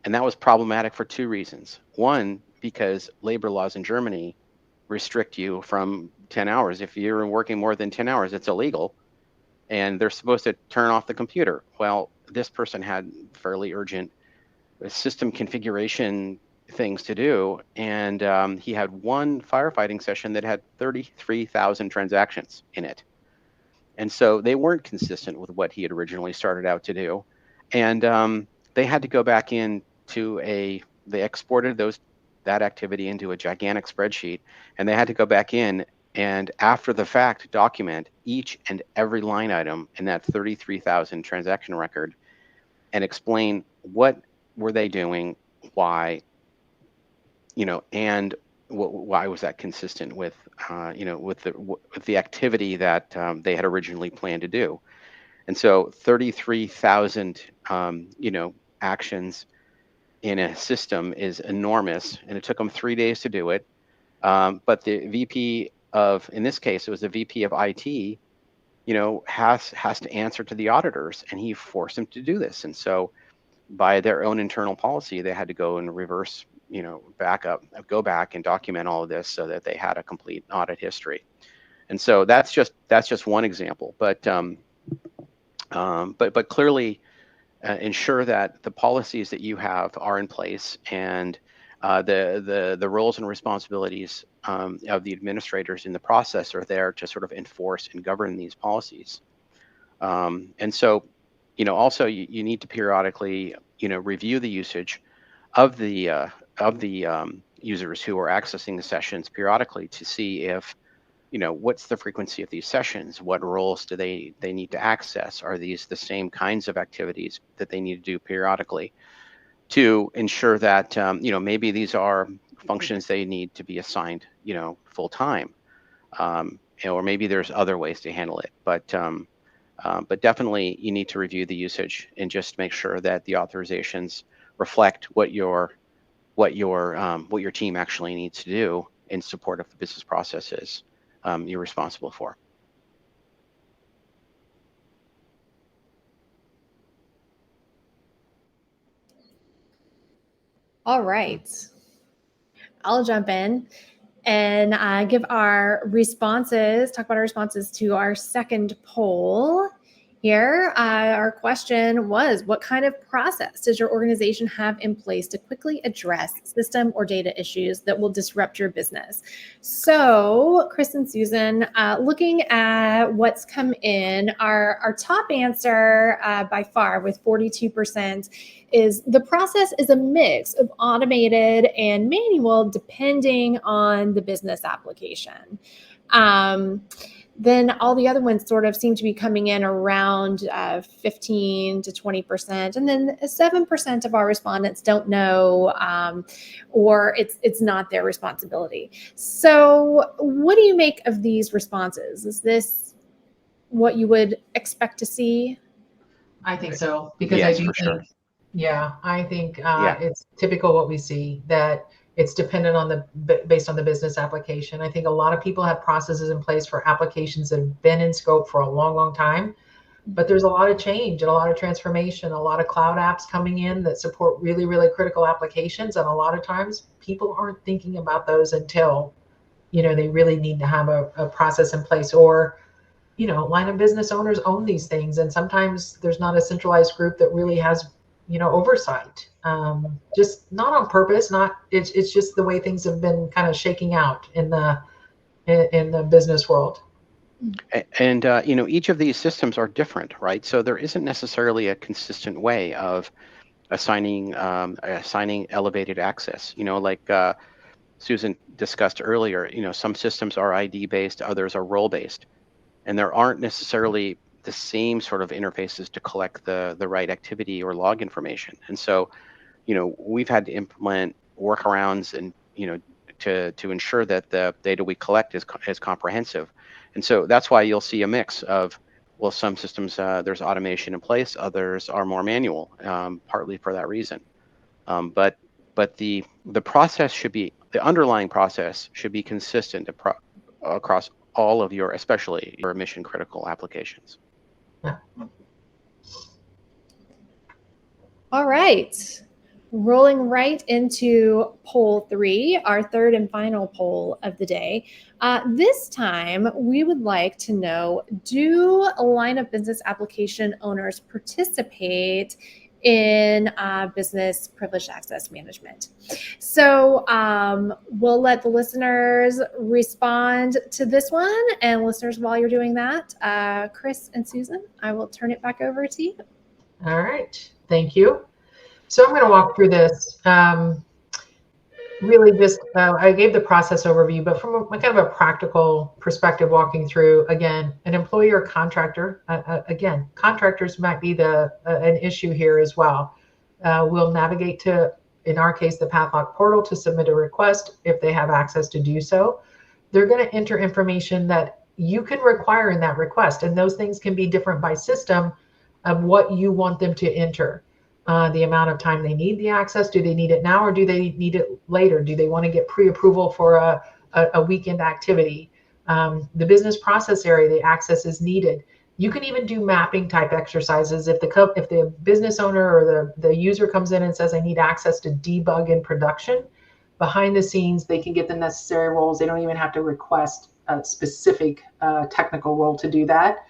And that was problematic for 2 reasons. One, because labor laws in Germany restrict you from 10 hours. If you're working more than 10 hours, it's illegal, and they're supposed to turn off the computer. Well, this person had fairly urgent system configuration things to do, and he had one firefighting session that had 33,000 transactions in it. And so they weren't consistent with what he had originally started out to do. And they had to go back they exported that activity into a gigantic spreadsheet, and they had to go back in and after the fact document each and every line item in that 33,000 transaction record and explain what were they doing, why, and why was that consistent with, with the activity that they had originally planned to do. And so 33,000, actions in a system is enormous, and it took them 3 days to do it. But the VP in this case, it was the VP of IT, has to answer to the auditors, and he forced them to do this. And so by their own internal policy, they had to go and reverse, go back and document all of this so that they had a complete audit history. And so that's just one example, but clearly ensure that the policies that you have are in place, and the roles and responsibilities of the administrators in the process are there to sort of enforce and govern these policies. And so, also you need to periodically, review the usage of the users who are accessing the sessions periodically to see if, what's the frequency of these sessions? What roles do they need to access? Are these the same kinds of activities that they need to do periodically to ensure that, maybe these are functions they need to be assigned, full time, or maybe there's other ways to handle it. But definitely you need to review the usage and just make sure that the authorizations reflect what your team actually needs to do in support of the business processes you're responsible for. All right. I'll jump in and give our responses, talk about our responses to our second poll here. Our question was, what kind of process does your organization have in place to quickly address system or data issues that will disrupt your business? So Chris and Susan, looking at what's come in, our top answer by far with 42% is the process is a mix of automated and manual depending on the business application. Then all the other ones sort of seem to be coming in around 15 to 20%. And then 7% of our respondents don't know, or it's not their responsibility. So what do you make of these responses? Is this what you would expect to see? I think so, because Yes, I do for think, sure. yeah, I think Yeah. it's typical what we see, that it's dependent on based on the business application. I think a lot of people have processes in place for applications that have been in scope for a long, long time, but there's a lot of change and a lot of transformation, a lot of cloud apps coming in that support really, really critical applications. And a lot of times people aren't thinking about those until, they really need to have a process in place, or, line of business owners own these things. And sometimes there's not a centralized group that really has, oversight, just not on purpose, it's just the way things have been kind of shaking out in the business world. And each of these systems are different, right? So there isn't necessarily a consistent way of assigning elevated access. Like Susan discussed earlier, some systems are ID based, others are role based, and there aren't necessarily the same sort of interfaces to collect the right activity or log information. And so, we've had to implement workarounds and, to ensure that the data we collect is comprehensive. And so that's why you'll see a mix of, well, some systems, there's automation in place, others are more manual, partly for that reason. But the process should be, the underlying process should be consistent across all of your, especially your mission critical applications. Yeah. All right. Rolling right into poll 3, our third and final poll of the day. This time, we would like to know, do line of business application owners participate in business privileged access management? So we'll let the listeners respond to this one. And listeners, while you're doing that, Chris and Susan, I will turn it back over to you. All right, thank you. So I'm going to walk through this. Really just, I gave the process overview, but from a kind of a practical perspective, walking through, again, an employee or contractor, again, contractors might be an issue here as well. We'll navigate to, in our case, the PathLock portal to submit a request if they have access to do so. They're going to enter information that you can require in that request, and those things can be different by system of what you want them to enter. The amount of time they need the access. Do they need it now or do they need it later? Do they want to get pre-approval for a weekend activity? The business process area, the access is needed. You can even do mapping type exercises. If the business owner or the user comes in and says, I need access to debug in production, behind the scenes, they can get the necessary roles. They don't even have to request a specific technical role to do that.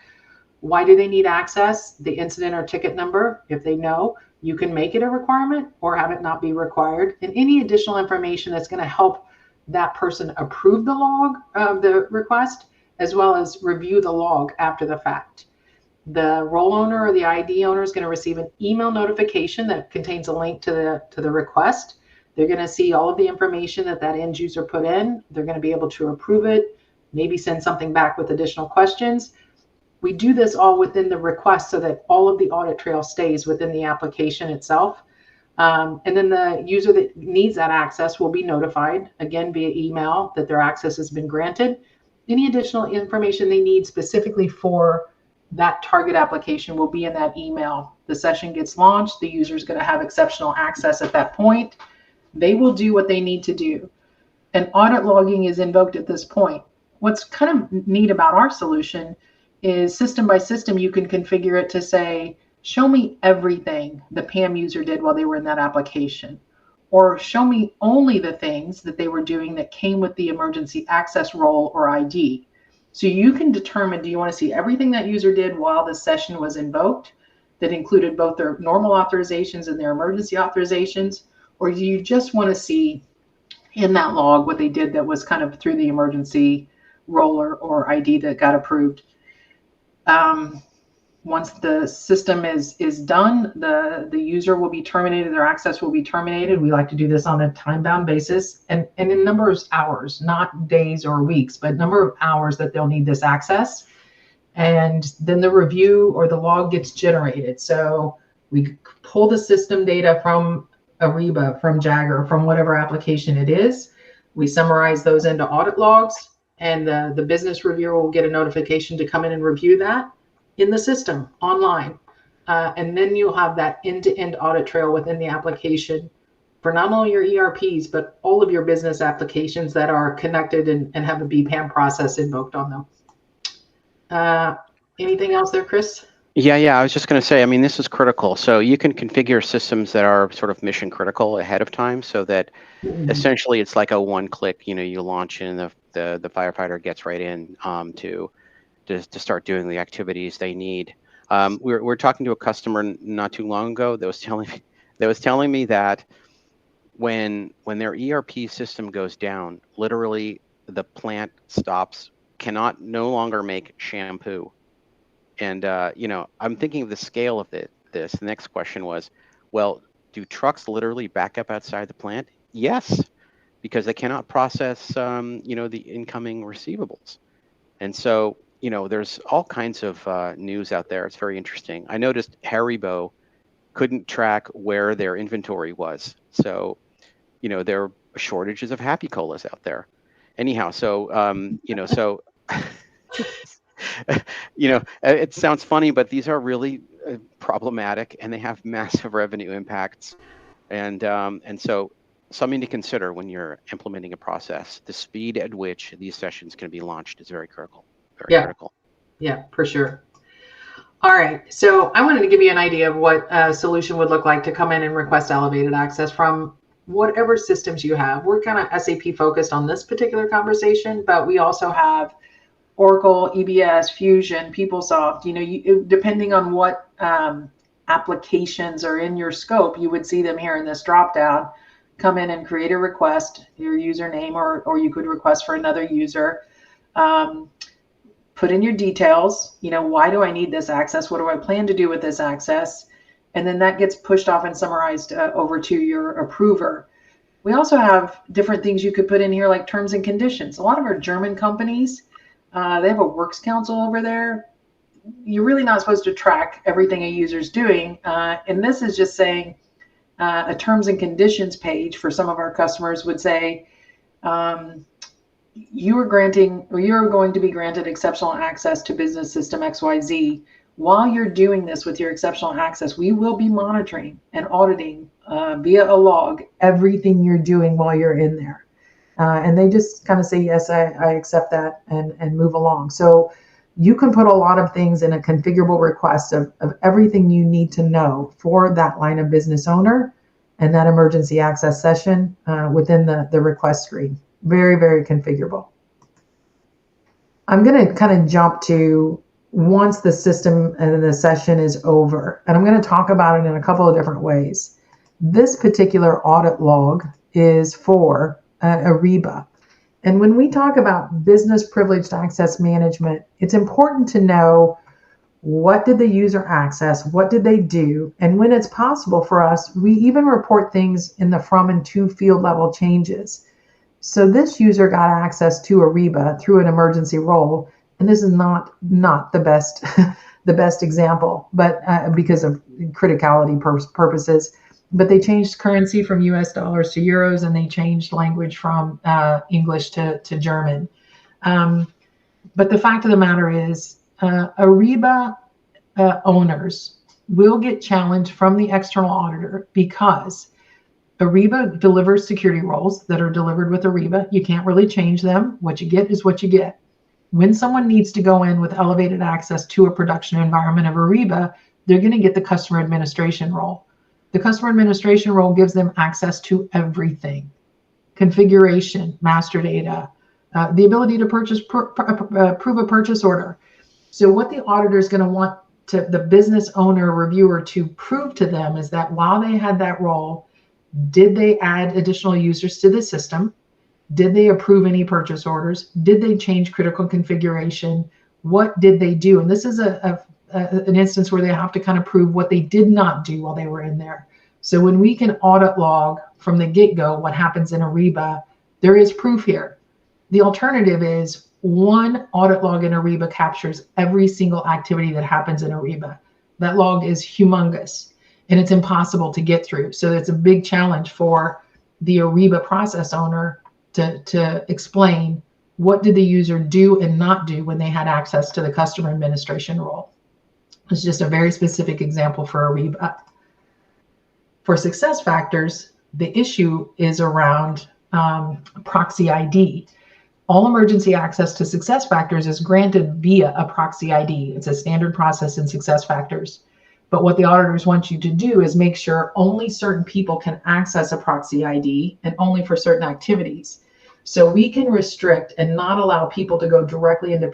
Why do they need access? The incident or ticket number, if they know, you can make it a requirement or have it not be required. And any additional information that's going to help that person approve the log of the request, as well as review the log after the fact. The role owner or the ID owner is going to receive an email notification that contains a link to the request. They're going to see all of the information that end user put in. They're going to be able to approve it, maybe send something back with additional questions. We do this all within the request so that all of the audit trail stays within the application itself. And then the user that needs that access will be notified, again, via email, that their access has been granted. Any additional information they need specifically for that target application will be in that email. The session gets launched. The user is going to have exceptional access at that point. They will do what they need to do. And audit logging is invoked at this point. What's kind of neat about our solution is system by system, you can configure it to say, show me everything the PAM user did while they were in that application, or show me only the things that they were doing that came with the emergency access role or ID. So you can determine, do you want to see everything that user did while the session was invoked that included both their normal authorizations and their emergency authorizations, or do you just want to see in that log what they did that was kind of through the emergency role or ID that got approved? Once the system is done, the user will be terminated, their access will be terminated. We like to do this on a time-bound basis and in number of hours, not days or weeks, but number of hours that they'll need this access. And then the review or the log gets generated. So we pull the system data from Ariba, from Jagger, from whatever application it is. We summarize those into audit logs, and the business reviewer will get a notification to come in and review that in the system online. And then you'll have that end-to-end audit trail within the application for not only your ERPs, but all of your business applications that are connected and have a BPAM process invoked on them. Anything else there, Chris? Yeah, I was just going to say, I mean, this is critical. So you can configure systems that are sort of mission critical ahead of time so that essentially it's like a one-click, you launch and the firefighter gets right in to start doing the activities they need. We're talking to a customer not too long ago that was telling me that when their ERP system goes down, literally the plant cannot no longer make shampoo. And I'm thinking of the scale of this. The next question was, well, do trucks literally back up outside the plant? Yes, because they cannot process the incoming receivables. And so there's all kinds of news out there. It's very interesting. I noticed Haribo couldn't track where their inventory was. So, there are shortages of Happy Colas out there. Anyhow, so, so, it sounds funny, but these are really problematic and they have massive revenue impacts. And so something to consider when you're implementing a process. The speed at which these sessions can be launched is very critical. Very critical. Yeah, for sure. All right, so I wanted to give you an idea of what a solution would look like to come in and request elevated access from whatever systems you have. We're kind of SAP focused on this particular conversation, but we also have Oracle, EBS, Fusion, PeopleSoft. Depending on what applications are in your scope, you would see them here in this dropdown. Come in and create a request, your username, or you could request for another user. Put in your details. Why do I need this access? What do I plan to do with this access? And then that gets pushed off and summarized over to your approver. We also have different things you could put in here, like terms and conditions. A lot of our German companies, they have a works council over there. You're really not supposed to track everything a user's doing. And this is just saying a terms and conditions page for some of our customers would say, you are going to be granted exceptional access to business system XYZ. While you're doing this with your exceptional access, we will be monitoring and auditing via a log everything you're doing while you're in there. And they just kind of say, yes, I accept that and move along. So you can put a lot of things in a configurable request of everything you need to know for that line of business owner and that emergency access session within the request screen. Very, very configurable. I'm going to kind of jump to once the system and the session is over, and I'm going to talk about it in a couple of different ways. This particular audit log is for Ariba. And when we talk about business privileged access management, it's important to know what did the user access, what did they do, and when it's possible for us, we even report things in the from and to field level changes. So this user got access to Ariba through an emergency role, and this is not the best the best example, but because of criticality purposes. But they changed currency from US dollars to euros, and they changed language from English to German. But the fact of the matter is, Ariba owners will get challenged from the external auditor because Ariba delivers security roles that are delivered with Ariba. You can't really change them. What you get is what you get. When someone needs to go in with elevated access to a production environment of Ariba, they're going to get the customer administration role. The customer administration role gives them access to everything: configuration, master data, the ability to approve a purchase order. So what the auditor is going to want the business owner reviewer to prove to them is that while they had that role, did they add additional users to the system? Did they approve any purchase orders? Did they change critical configuration? What did they do? And this is an instance where they have to kind of prove what they did not do while they were in there. So when we can audit log from the get-go what happens in Ariba, there is proof here. The alternative is one audit log in Ariba captures every single activity that happens in Ariba. That log is humongous, and it's impossible to get through. So it's a big challenge for the Ariba process owner to explain what did the user do and not do when they had access to the customer administration role. It's just a very specific example for Ariba. For success factors, the issue is around proxy ID. All emergency access to success factors is granted via a proxy ID. It's a standard process in success factors. But what the auditors want you to do is make sure only certain people can access a proxy ID and only for certain activities. So we can restrict and not allow people to go directly into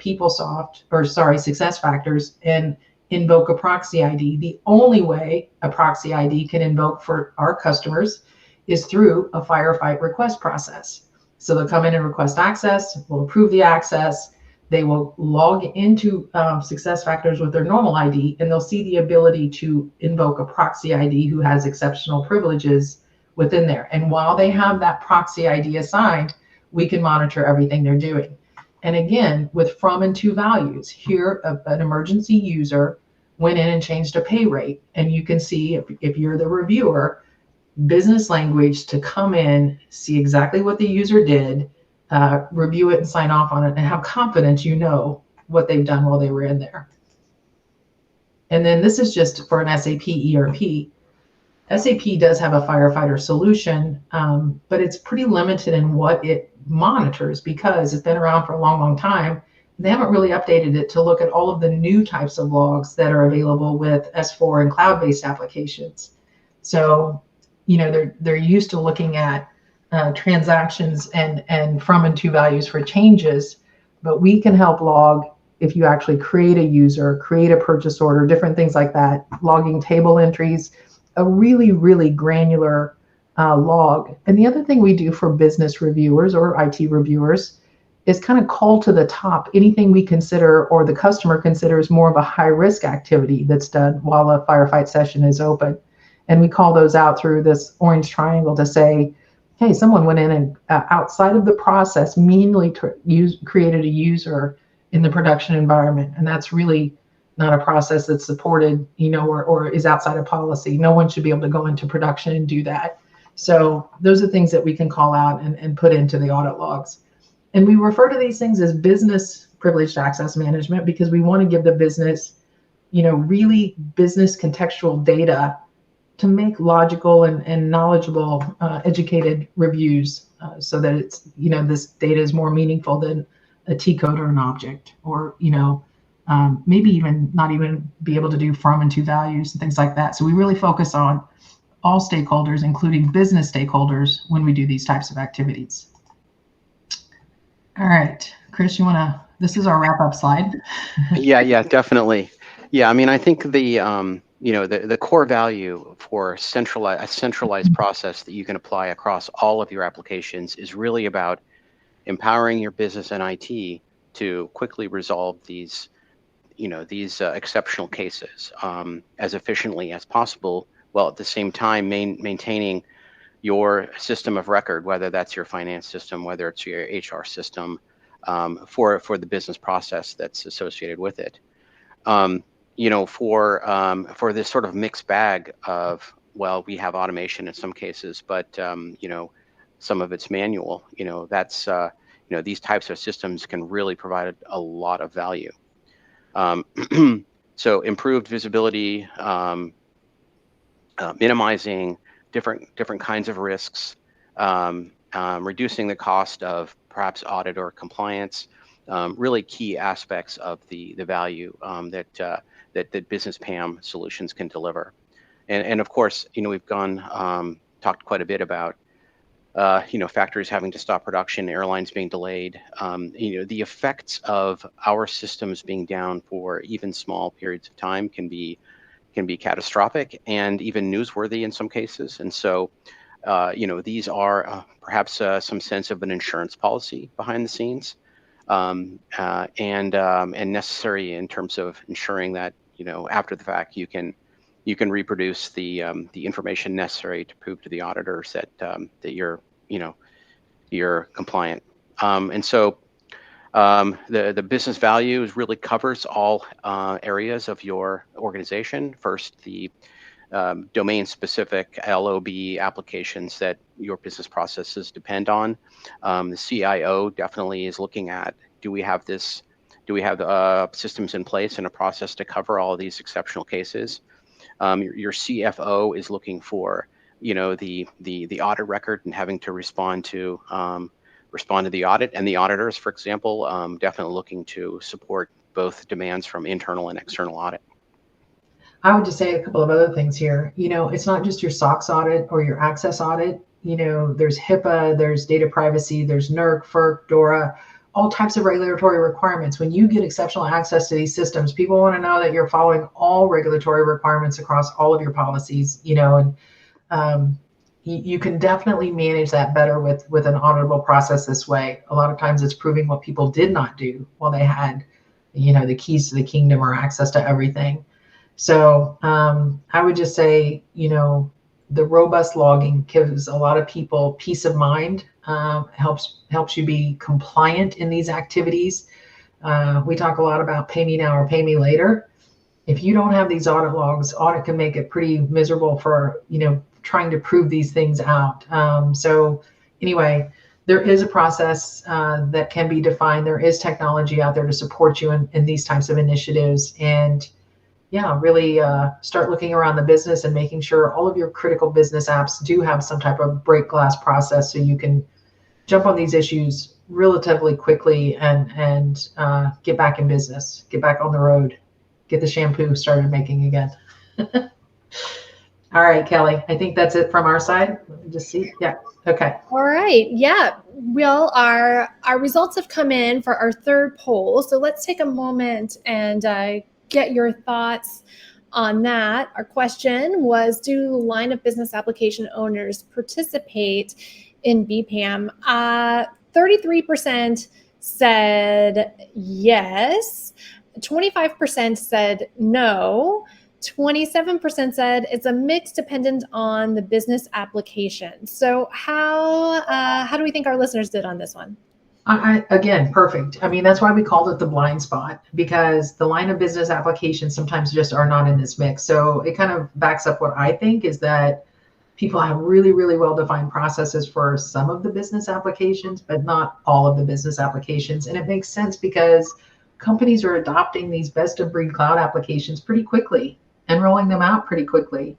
success factors and invoke a proxy ID. The only way a proxy ID can invoke for our customers is through a firefight request process. So they'll come in and request access, we'll approve the access, they will log into success factors with their normal ID, and they'll see the ability to invoke a proxy ID who has exceptional privileges within there. And while they have that proxy ID assigned, we can monitor everything they're doing. And again, with from and to values, here an emergency user went in and changed a pay rate. And you can see, if you're the reviewer, business language to come in, see exactly what the user did, review it and sign off on it, and have confidence you know what they've done while they were in there. And then this is just for an SAP ERP. SAP does have a firefighter solution, but it's pretty limited in what it monitors because it's been around for a long, long time. they haven't really updated it to look at all of the new types of logs that are available with S4 and cloud-based applications. So, they're used to looking at transactions and from and to values for changes, but we can help log if you actually create a user, create a purchase order, different things like that, logging table entries, a really, really granular log. And the other thing we do for business reviewers or IT reviewers is kind of call to the top anything we consider or the customer considers more of a high risk activity that's done while a firefight session is open. And we call those out through this orange triangle to say, hey, someone went in and outside of the process meanly created a user in the production environment. And that's really not a process that's supported, or is outside of policy. No one should be able to go into production and do that. So those are things that we can call out and put into the audit logs. And we refer to these things as business privileged access management because we want to give the business, really business contextual data to make logical and knowledgeable, educated reviews so that it's, this data is more meaningful than a T code or an object, or, maybe even not even be able to do from and to values and things like that. So we really focus on all stakeholders, including business stakeholders, when we do these types of activities. All right, Chris, this is our wrap up slide. Yeah, definitely. Yeah, I mean, I think the core value for a centralized process that you can apply across all of your applications is really about empowering your business and IT to quickly resolve these exceptional cases as efficiently as possible, while at the same time maintaining your system of record, whether that's your finance system, whether it's your HR system, for the business process that's associated with it. For this sort of mixed bag of, well, we have automation in some cases, but some of it's manual. That's these types of systems can really provide a lot of value. So improved visibility, minimizing different kinds of risks, reducing the cost of perhaps audit or compliance, really key aspects of the value that business PAM solutions can deliver. And of course, we've talked quite a bit about factories having to stop production, airlines being delayed. The effects of our systems being down for even small periods of time can be catastrophic and even newsworthy in some cases. And so, these are perhaps some sense of an insurance policy behind the scenes, and necessary in terms of ensuring that after the fact you can reproduce the information necessary to prove to the auditors that you're compliant. And so the business value really covers all areas of your organization. First, the domain-specific LOB applications that your business processes depend on. The CIO definitely is looking at, do we have systems in place and a process to cover all of these exceptional cases? Your CFO is looking for the audit record and having to respond to the audit, and the auditors, for example, definitely looking to support both demands from internal and external audit. I would just say a couple of other things here. It's not just your SOX audit or your access audit. There's HIPAA, there's data privacy, there's NERC, FERC, DORA, all types of regulatory requirements. When you get exceptional access to these systems, people want to know that you're following all regulatory requirements across all of your policies, and you can definitely manage that better with an auditable process this way. A lot of times it's proving what people did not do while they had, the keys to the kingdom or access to everything. So I would just say, the robust logging gives a lot of people peace of mind, helps you be compliant in these activities. We talk a lot about pay me now or pay me later. If you don't have these audit logs, audit can make it pretty miserable for, trying to prove these things out. So anyway, there is a process that can be defined. There is technology out there to support you in these types of initiatives. And really start looking around the business and making sure all of your critical business apps do have some type of break glass process so you can jump on these issues relatively quickly and get back in business, get back on the road, get the shampoo started making again. All right, Kelly, I think that's it from our side. Let me just see. Yeah. Okay. All right. Yeah. Well, our results have come in for our third poll. So let's take a moment and get your thoughts on that. Our question was, do line of business application owners participate in BPAM? 33% said yes. 25% said no. 27% said it's a mix dependent on the business application. So how do we think our listeners did on this one? Again, perfect. I mean, that's why we called it the blind spot, because the line of business applications sometimes just are not in this mix. So it kind of backs up what I think is that people have really, really well-defined processes for some of the business applications, but not all of the business applications. And it makes sense because companies are adopting these best-of-breed cloud applications pretty quickly and rolling them out pretty quickly.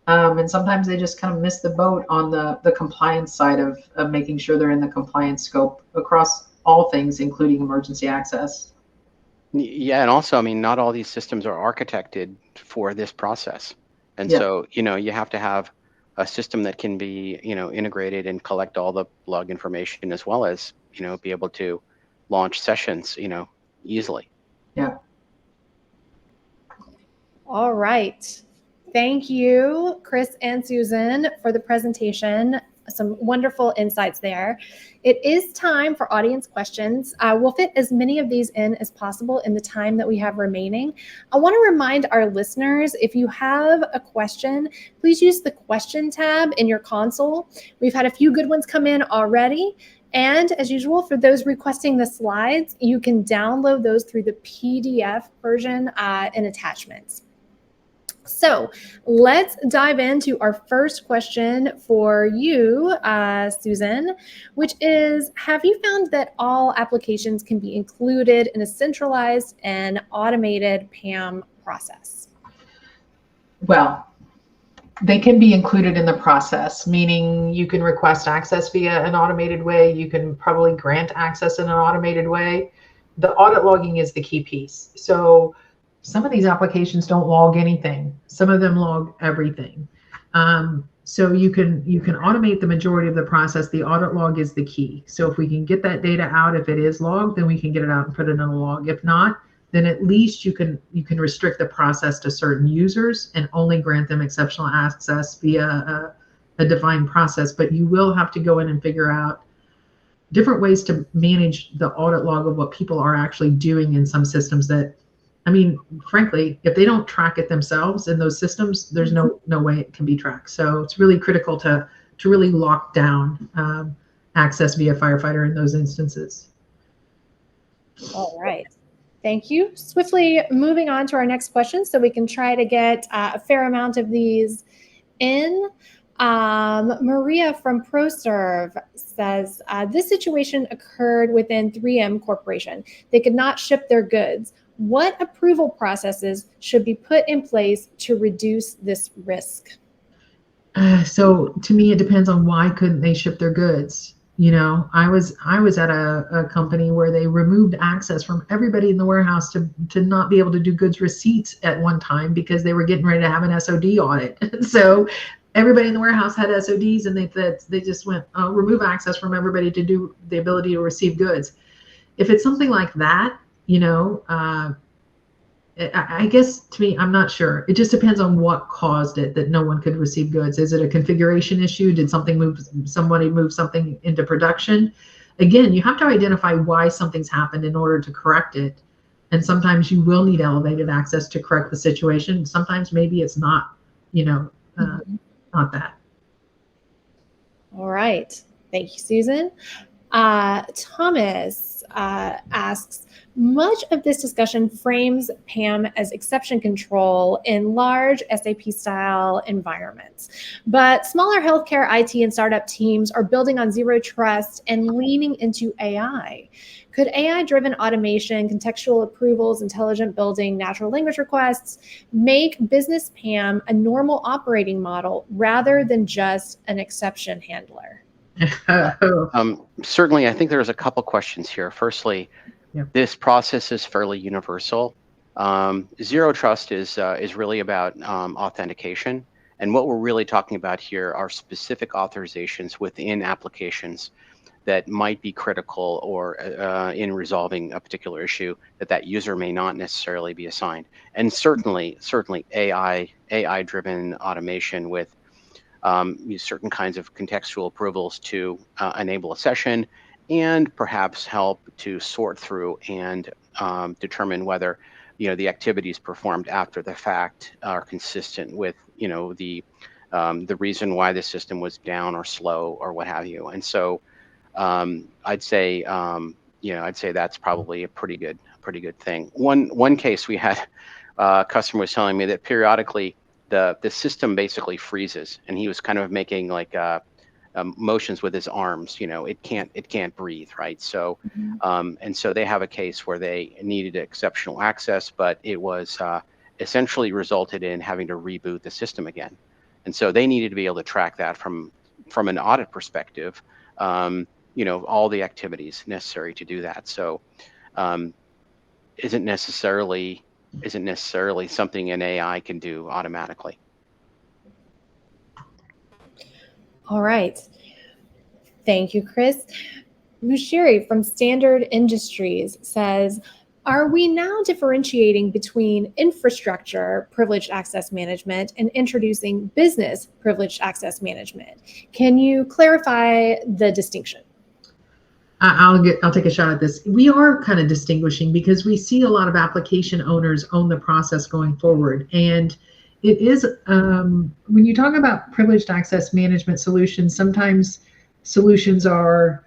And sometimes they just kind of miss the boat on the compliance side of making sure they're in the compliance scope across all things, including emergency access. Yeah, and also, I mean, not all these systems are architected for this process. And so, you have to have a system that can be, integrated and collect all the log information, as well as, be able to launch sessions, easily. Yeah. All right. Thank you, Chris and Susan, for the presentation. Some wonderful insights there. It is time for audience questions. We'll fit as many of these in as possible in the time that we have remaining. I want to remind our listeners, if you have a question, please use the question tab in your console. We've had a few good ones come in already. And as usual, for those requesting the slides, you can download those through the PDF version in attachments. So let's dive into our first question for you, Susan, which is, have you found that all applications can be included in a centralized and automated PAM process? Well, they can be included in the process, meaning you can request access via an automated way. You can probably grant access in an automated way. The audit logging is the key piece. So some of these applications don't log anything. Some of them log everything. So you can automate the majority of the process. The audit log is the key. So if we can get that data out, if it is logged, then we can get it out and put it in a log. If not, then at least you can restrict the process to certain users and only grant them exceptional access via a defined process. But you will have to go in and figure out different ways to manage the audit log of what people are actually doing in some systems that, I mean, frankly, if they don't track it themselves in those systems, there's no way it can be tracked. So it's really critical to really lock down access via firefighter in those instances. All right. Thank you. Swiftly moving on to our next question so we can try to get a fair amount of these in. Maria from ProServe says, this situation occurred within 3M Corporation. They could not ship their goods. What approval processes should be put in place to reduce this risk? So to me, it depends on why couldn't they ship their goods. I was at a company where they removed access from everybody in the warehouse to not be able to do goods receipts at one time because they were getting ready to have an SOD audit. So everybody in the warehouse had SODs, and they just went remove access from everybody to do the ability to receive goods. If it's something like that, I guess to me, I'm not sure. It just depends on what caused it that no one could receive goods. Is it a configuration issue? Did somebody move something into production? Again, you have to identify why something's happened in order to correct it. And sometimes you will need elevated access to correct the situation. Sometimes maybe it's not, not that. All right. Thank you, Susan. Thomas asks, much of this discussion frames PAM as exception control in large SAP-style environments. But smaller healthcare IT and startup teams are building on zero trust and leaning into AI. Could AI-driven automation, contextual approvals, intelligent building, natural language requests make business PAM a normal operating model rather than just an exception handler? Certainly, I think there's a couple questions here. Firstly, Yeah. this process is fairly universal. Zero trust is really about authentication, and what we're really talking about here are specific authorizations within applications that might be critical or in resolving a particular issue that user may not necessarily be assigned. And certainly AI driven automation with certain kinds of contextual approvals to enable a session and perhaps help to sort through and determine whether the activities performed after the fact are consistent with the reason why the system was down or slow or what have you. And so I'd say that's probably a pretty good thing. One case we had, a customer was telling me that periodically the system basically freezes, and he was kind of making like motions with his arms. It can't breathe, right? So and so they have a case where they needed exceptional access, but it was essentially resulted in having to reboot the system again. And so they needed to be able to track that from an audit perspective. All the activities necessary to do that. So isn't necessarily something an AI can do automatically. All right. Thank you, Chris. Mushiri from Standard Industries says, are we now differentiating between infrastructure privileged access management and introducing business privileged access management? Can you clarify the distinction? I'll take a shot at this. We are kind of distinguishing because we see a lot of application owners own the process going forward. And it is, when you talk about privileged access management solutions, sometimes solutions are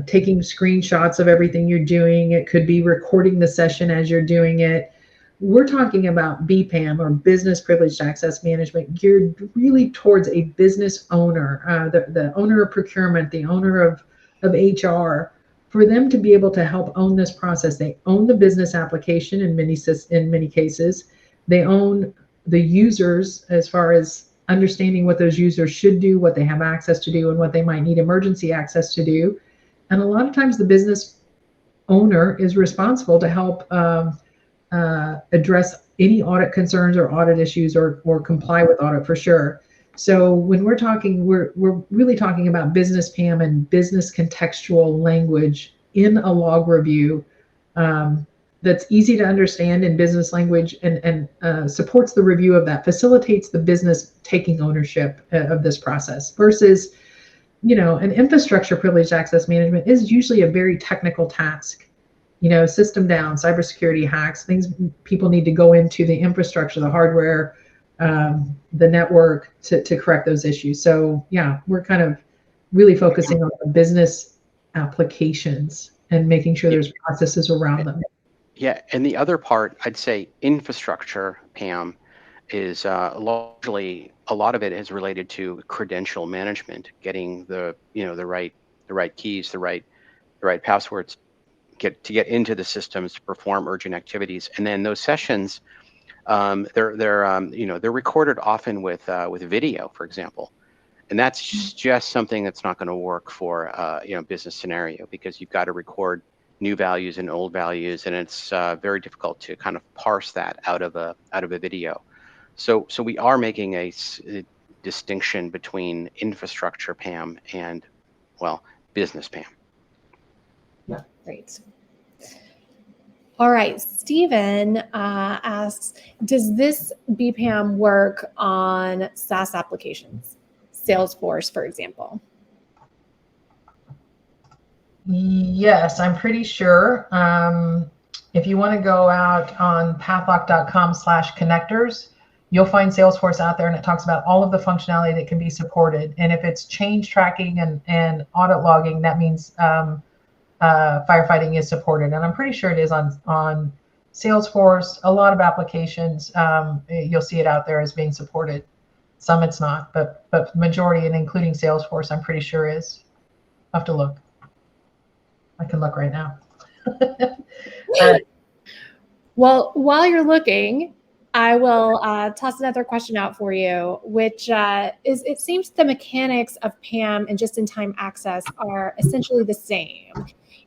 taking screenshots of everything you're doing. It could be recording the session as you're doing it. We're talking about BPAM, or business privileged access management, geared really towards a business owner, the owner of procurement, the owner of HR, for them to be able to help own this process. They own the business application in many cases. They own the users as far as understanding what those users should do, what they have access to do, and what they might need emergency access to do. And a lot of times the business owner is responsible to help address any audit concerns or audit issues, or comply with audit for sure. So when we're talking, we're really talking about business PAM and business contextual language in a log review that's easy to understand in business language, and supports the review of that, facilitates the business taking ownership of this process, versus, an infrastructure privileged access management is usually a very technical task. System down, cybersecurity hacks, things people need to go into the infrastructure, the hardware, the network to correct those issues. So yeah, we're kind of really focusing on the business applications and making sure there's processes around them. Yeah, and the other part, I'd say infrastructure PAM is largely, a lot of it is related to credential management, getting the right keys, the right passwords, to get into the systems to perform urgent activities, and then those sessions. They're recorded often with video, for example, and that's just something that's not going to work for business scenario, because you've got to record new values and old values, and it's very difficult to kind of parse that out of a video. So we are making a distinction between infrastructure PAM and, well, business PAM. Yeah, great. All right, Stephen asks, does this BPAM work on SaaS applications? Salesforce, for example. Yes, I'm pretty sure. If you want to go out on pathlock.com/connectors, you'll find Salesforce out there, and it talks about all of the functionality that can be supported. And if it's change tracking and audit logging, that means firefighting is supported, and I'm pretty sure it is on Salesforce. A lot of applications, you'll see it out there as being supported. Some it's not, but majority, and including Salesforce, I'm pretty sure is. I'll have to look. I can look right now. Well, while you're looking, I will toss another question out for you, which is, it seems the mechanics of PAM and just-in-time access are essentially the same.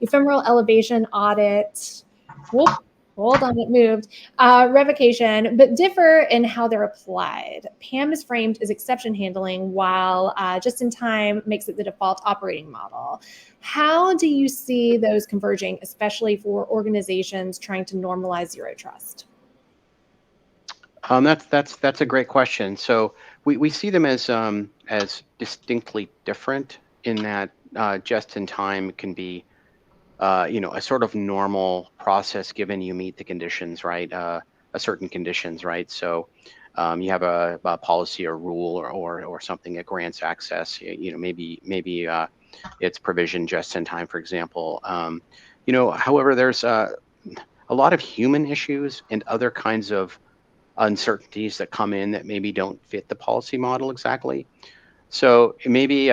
Ephemeral elevation, audit, whoop, hold on, it moved, revocation, but differ in how they're applied. PAM is framed as exception handling, while just-in-time makes it the default operating model. How do you see those converging, especially for organizations trying to normalize zero trust? That's a great question. So we see them as distinctly different in that just in time can be a sort of normal process given you meet the conditions, right? A certain conditions, right? So you have a policy or rule or something that grants access. Maybe it's provision just in time, for example. However, there's a lot of human issues and other kinds of uncertainties that come in that maybe don't fit the policy model exactly. So maybe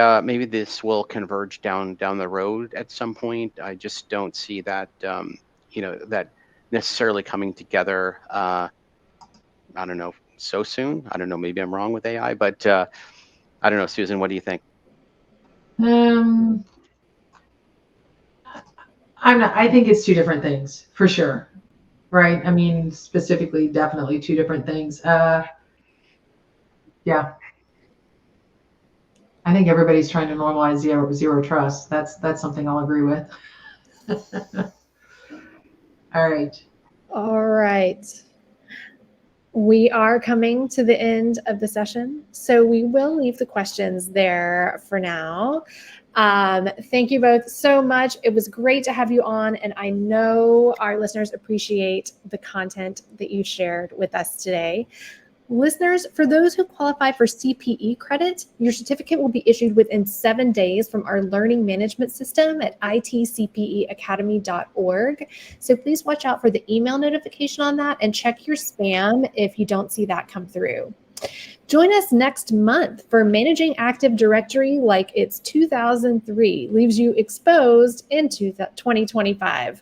this will converge down the road at some point. I just don't see that that necessarily coming together. I don't know, so soon. I don't know. Maybe I'm wrong with AI, but I don't know, Susan. What do you think? I think it's two different things for sure. Right. I mean, specifically, definitely two different things. Yeah. I think everybody's trying to normalize zero trust. That's something I'll agree with. All right. All right. We are coming to the end of the session, so we will leave the questions there for now. Thank you both so much. It was great to have you on, and I know our listeners appreciate the content that you shared with us today. Listeners, for those who qualify for CPE credit, your certificate will be issued within 7 days from our learning management system at itcpeacademy.org. So please watch out for the email notification on that and check your spam if you don't see that come through. Join us next month for Managing Active Directory like it's 2003, leaves you exposed into 2025.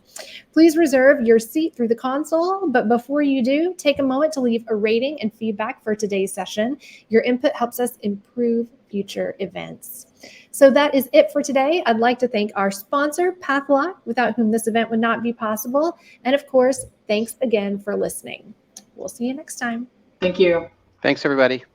Please reserve your seat through the console, but before you do, take a moment to leave a rating and feedback for today's session. Your input helps us improve future events. So that is it for today. I'd like to thank our sponsor, Pathlock, without whom this event would not be possible. And of course, thanks again for listening. We'll see you next time. Thank you. Thanks, everybody.